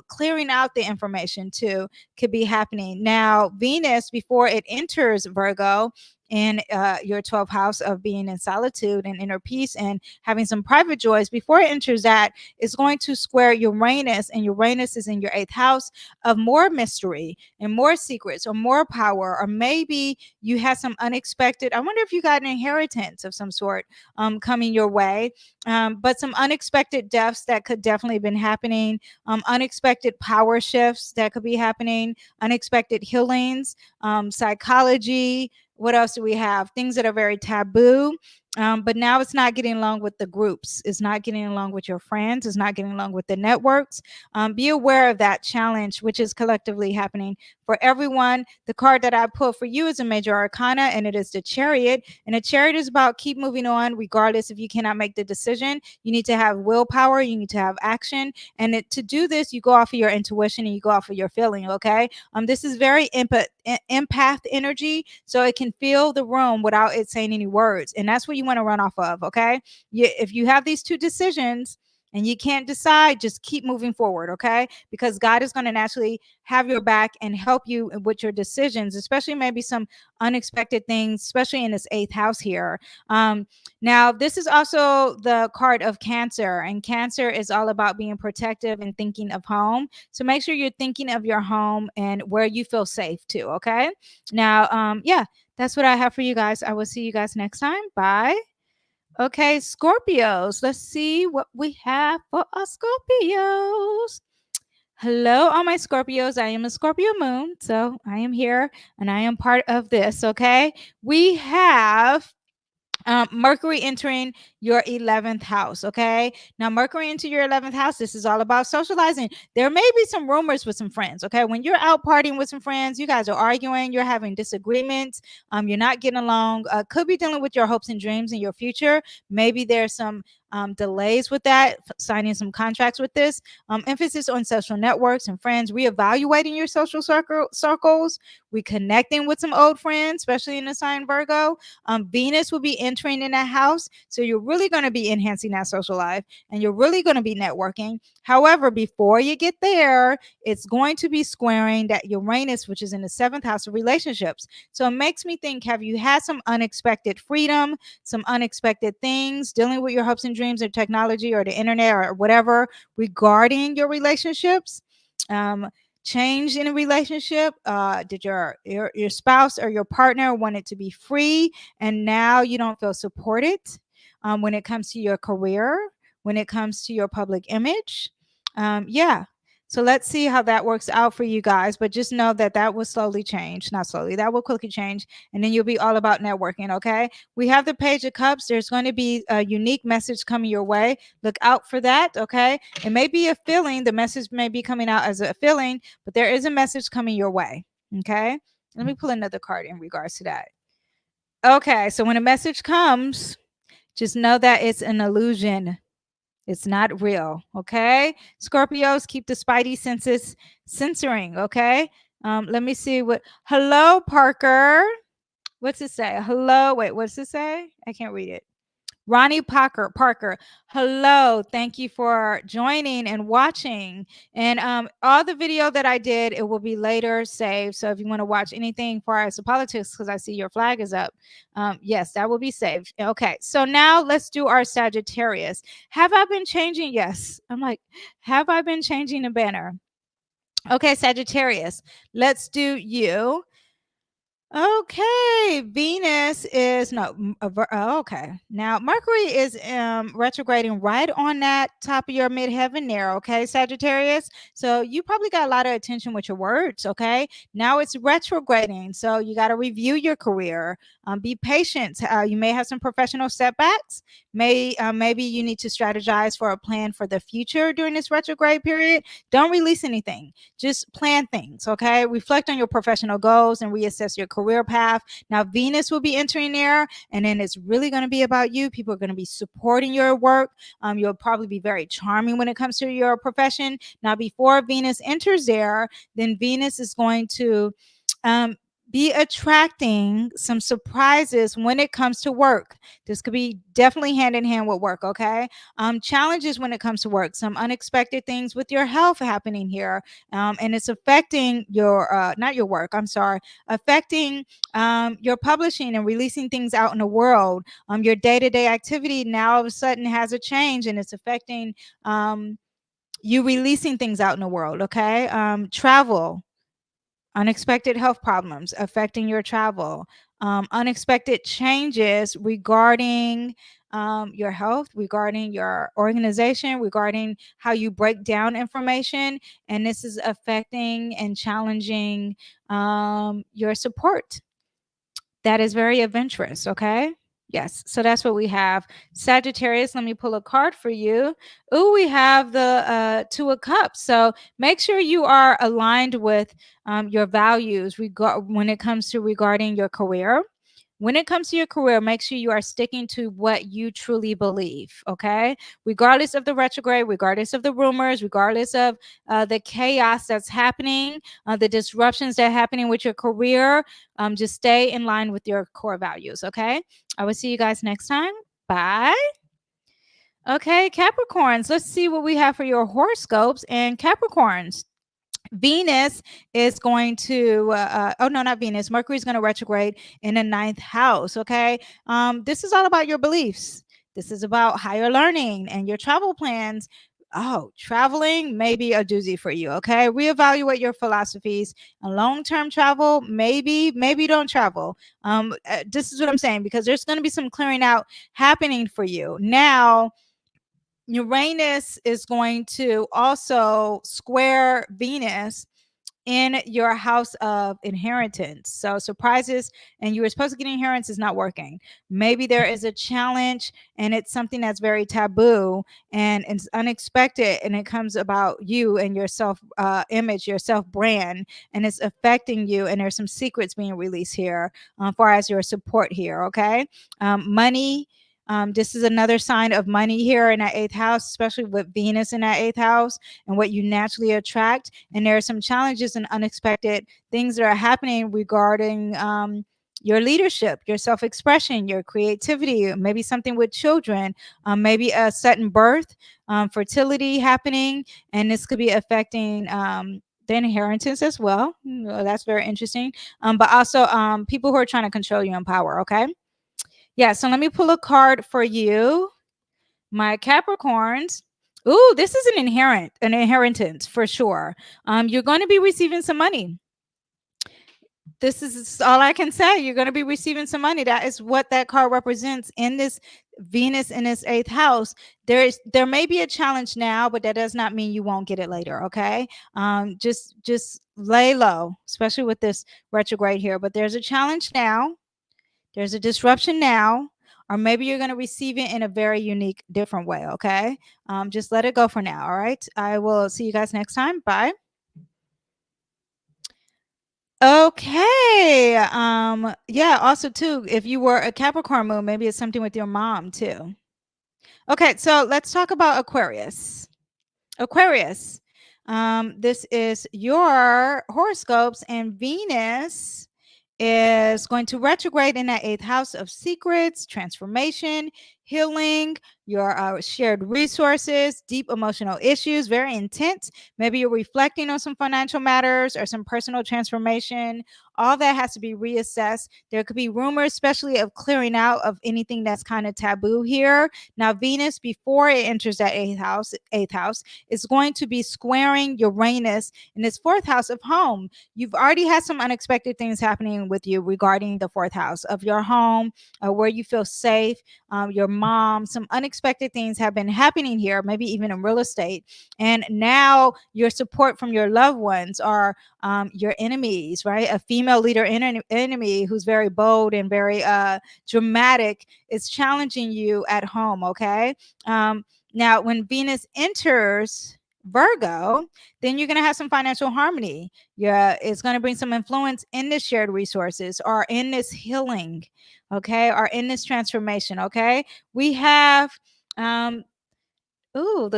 Clearing out the information too could be happening. Now, Venus, before it enters Virgo in your 12th house of being in solitude and inner peace and having some private joys, before it enters that, it's going to square Uranus, and Uranus is in your 8th house of more mystery and more secrets or more power, or maybe you had some unexpected, I wonder if you got an inheritance of some sort coming your way, but some unexpected deaths that could definitely have been happening, unexpected power shifts that could be happening, unexpected healings, psychology. What else do we have? Things that are very taboo. But now it's not getting along with the groups. It's not getting along with your friends. It's not getting along with the networks. Be aware of that challenge, which is collectively happening for everyone. The card that I pulled for you is a major arcana, and it is the Chariot. And the Chariot is about keep moving on, regardless if you cannot make the decision. You need to have willpower. You need to have action. And to do this, you go off of your intuition and you go off of your feeling. Okay. This is very empath energy, so it can feel the room without it saying any words, and that's what you want to run off of. Okay. If you have these two decisions and you can't decide, just keep moving forward. Okay. Because God is going to naturally have your back and help you with your decisions, especially maybe some unexpected things, especially in this 8th house here. Now, this is also the card of Cancer, and Cancer is all about being protective and thinking of home. So make sure you're thinking of your home and where you feel safe too. Okay. Now, yeah, that's what I have for you guys. I will see you guys next time. Bye. Okay, Scorpios. Let's see what we have for our Scorpios. Hello, all my Scorpios. I am a Scorpio moon, so I am here and I am part of this. Okay, we have Mercury entering your 11th house. Okay. Now, Mercury into your 11th house, this is all about socializing. There may be some rumors with some friends. Okay. When you're out partying with some friends, you guys are arguing, you're having disagreements, you're not getting along, could be dealing with your hopes and dreams in your future. Maybe there's some delays with that, signing some contracts with this. Emphasis on social networks and friends, reevaluating your social circles, reconnecting with some old friends, especially in the sign Virgo. Venus will be entering in that house. So you're really going to be enhancing that social life and you're really going to be networking. However, before you get there, it's going to be squaring that Uranus, which is in the 7th house of relationships. So it makes me think, have you had some unexpected freedom, some unexpected things dealing with your hopes and dreams or technology or the internet or whatever regarding your relationships? Change in a relationship? Did your spouse or your partner want it to be free, and now you don't feel supported when it comes to your career, when it comes to your public image? Yeah. So let's see how that works out for you guys. But just know that that will slowly change. Not slowly, that will quickly change. And then you'll be all about networking. Okay. We have the Page of Cups. There's going to be a unique message coming your way. Look out for that. Okay. It may be a feeling. The message may be coming out as a feeling, but there is a message coming your way. Okay. Let me pull another card in regards to that. Okay. So when a message comes, just know that it's an illusion. It's not real. Okay. Scorpios, keep the spidey senses censoring. Okay. Let me see what. Hello, Parker. What's it say? Hello. Wait, what's it say? I can't read it. Ronnie Parker, hello. Thank you for joining and watching. And all the video that I did, it will be later saved. So if you want to watch anything far as the politics, because I see your flag is up, yes, that will be saved. Okay, so now let's do our Sagittarius. Have I been changing? Yes. I'm like, have I been changing the banner? Okay, Sagittarius, let's do you. Okay, Venus is no. Okay, now Mercury is retrograding right on that top of your midheaven there. Okay, Sagittarius. So you probably got a lot of attention with your words. Okay, now it's retrograding, so you got to review your career. Be patient. You may have some professional setbacks. Maybe you need to strategize for a plan for the future during this retrograde period. Don't release anything. Just plan things. Okay, reflect on your professional goals and reassess your career path. Now, Venus will be entering there, and then it's really going to be about you. People are going to be supporting your work. You'll probably be very charming when it comes to your profession. Now, before Venus enters there, then Venus is going to be attracting some surprises when it comes to work. This could be definitely hand in hand with work. Okay. Challenges when it comes to work, some unexpected things with your health happening here. And it's affecting your, not your work, I'm sorry, affecting your publishing and releasing things out in the world. Your day-to-day activity now all of a sudden has a change, and it's affecting you releasing things out in the world. Okay. Travel. Unexpected health problems affecting your travel, unexpected changes regarding your health, regarding your organization, regarding how you break down information. And this is affecting and challenging your support. That is very adventurous. Okay. Yes. So that's what we have. Sagittarius, let me pull a card for you. Oh, we have the Two of Cups. So make sure you are aligned with your values when it comes to regarding your career. When it comes to your career, make sure you are sticking to what you truly believe. Okay. Regardless of the retrograde, regardless of the rumors, regardless of the chaos that's happening, the disruptions that are happening with your career, just stay in line with your core values. Okay. I will see you guys next time. Bye. Okay, Capricorns, let's see what we have for your horoscopes and Capricorns. Venus is going to oh no, not Venus, Mercury is going to retrograde in the 9th house. Okay. This is all about your beliefs. This is about higher learning and your travel plans. Oh, traveling may be a doozy for you. Okay. Reevaluate your philosophies. And long-term travel, maybe don't travel. This is what I'm saying, because there's going to be some clearing out happening for you now. Uranus is going to also square Venus in your house of inheritance. So surprises, and you were supposed to get inheritance, is not working. Maybe there is a challenge and it's something that's very taboo and it's unexpected, and it comes about you and your self image, your self brand, and it's affecting you. And there's some secrets being released here far as your support here. Okay. Money. This is another sign of money here in that eighth house, especially with Venus in that eighth house and what you naturally attract. And there are some challenges and unexpected things that are happening regarding your leadership, your self-expression, your creativity, maybe something with children, maybe a sudden birth, fertility happening, and this could be affecting the inheritance as well. That's very interesting. But also people who are trying to control you in power. Okay. Yeah. So let me pull a card for you, my Capricorns. Ooh, this is an inheritance for sure. You're going to be receiving some money. This is all I can say. You're going to be receiving some money. That is what that card represents in this Venus in this eighth house. There may be a challenge now, but that does not mean you won't get it later. Okay. Just lay low, especially with this retrograde here. But there's a challenge now. There's a disruption now, or maybe you're going to receive it in a very unique, different way. Okay. Just let it go for now. All right. I will see you guys next time. Bye. Okay. Yeah, also too, if you were a Capricorn moon, maybe it's something with your mom too. Okay, so let's talk about Aquarius. Aquarius. This is your horoscopes, and Venus is going to retrograde in that eighth house of secrets, transformation, healing, your shared resources, deep emotional issues, very intense. Maybe you're reflecting on some financial matters or some personal transformation. All that has to be reassessed. There could be rumors, especially of clearing out of anything that's kind of taboo here. Now, Venus, before it enters that eighth house, is going to be squaring Uranus in its fourth house of home. You've already had some unexpected things happening with you regarding the fourth house of your home, where you feel safe, your mom. Some unexpected things have been happening here, maybe even in real estate. And now your support from your loved ones are your enemies, right? A female leader enemy who's very bold and very dramatic is challenging you at home. Okay. Now, when Venus enters Virgo, then you're going to have some financial harmony. Yeah, it's going to bring some influence in this shared resources or in this healing, okay, or in this transformation. Okay, we have the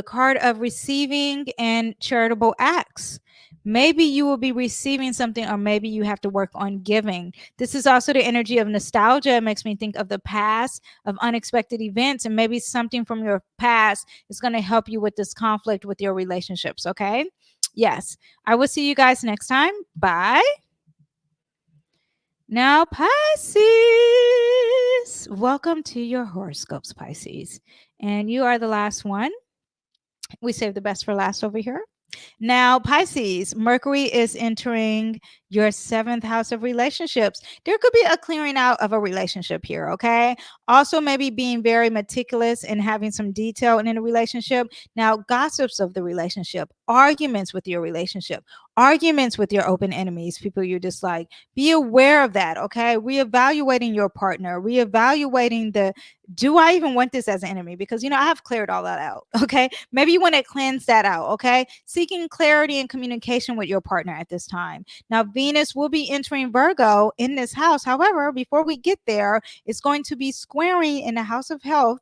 card of receiving and charitable acts. Maybe you will be receiving something, or maybe you have to work on giving. This is also the energy of nostalgia. It makes me think of the past, of unexpected events, and maybe something from your past is going to help you with this conflict with your relationships. Okay. Yes. I will see you guys next time. Bye. Now, Pisces, welcome to your horoscopes, Pisces. And you are the last one. We saved the best for last over here. Now, Pisces, Mercury is entering your seventh house of relationships. There could be a clearing out of a relationship here, okay? Also, maybe being very meticulous and having some detail in a relationship. Now, gossips of the relationship, arguments with your relationship, arguments with your open enemies, people you dislike. Be aware of that, okay? Reevaluating your partner, reevaluating do I even want this as an enemy? Because, I have cleared all that out, okay? Maybe you want to cleanse that out, okay? Seeking clarity and communication with your partner at this time. Now, Venus will be entering Virgo in this house. However, before we get there, it's going to be squaring in the house of health.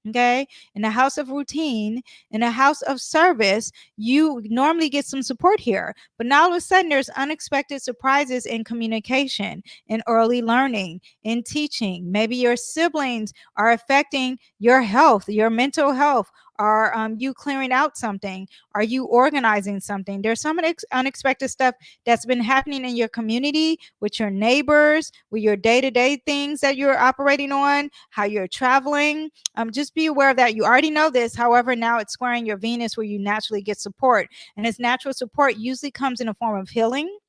Okay, in the house of routine, in the house of service, you normally get some support here. But now all of a sudden, there's unexpected surprises in communication, in early learning, in teaching. Maybe your siblings are affecting your health, your mental health. Are you clearing out something? Are you organizing something? There's some unexpected stuff that's been happening in your community, with your neighbors, with your day-to-day things that you're operating on, how you're traveling. Just be aware of that. You already know this. However, now it's squaring your Venus, where you naturally get support. And this natural support usually comes in a form of healing.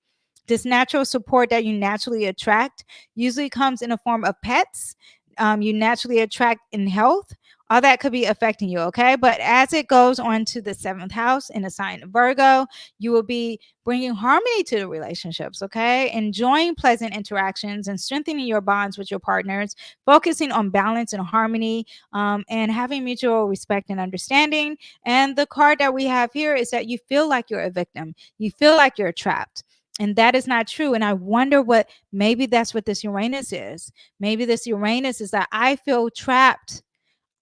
This natural support that you naturally attract usually comes in a form of pets. You naturally attract in health. all that could be affecting you. Okay. But as it goes on to the 7th house in the sign of Virgo, you will be bringing harmony to the relationships. Okay. Enjoying pleasant interactions and strengthening your bonds with your partners, focusing on balance and harmony, and having mutual respect and understanding. And the card that we have here is that you feel like you're a victim, you feel like you're trapped. And that is not true. And I wonder what, maybe that's what this Uranus is. Maybe this Uranus is that I feel trapped.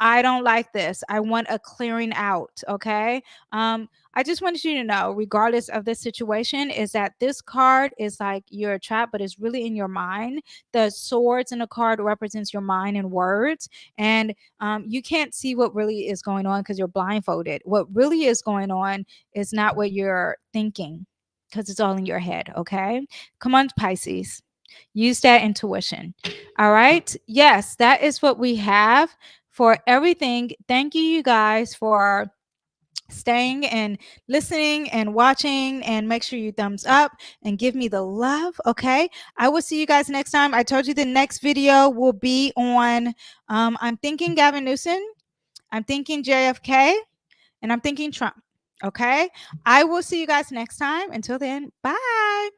I don't like this. I want a clearing out. Okay. I just wanted you to know, regardless of the situation, is that this card is like you're trapped, but it's really in your mind. The swords in the card represents your mind and words. And you can't see what really is going on because you're blindfolded. What really is going on is not what you're thinking, because it's all in your head. Okay. Come on, Pisces. Use that intuition. All right. Yes, that is what we have for everything. Thank you, you guys, for staying and listening and watching, and make sure you thumbs up and give me the love. Okay. I will see you guys next time. I told you the next video will be on, I'm thinking Gavin Newsom, I'm thinking JFK, and I'm thinking Trump. Okay. I will see you guys next time. Until then, bye.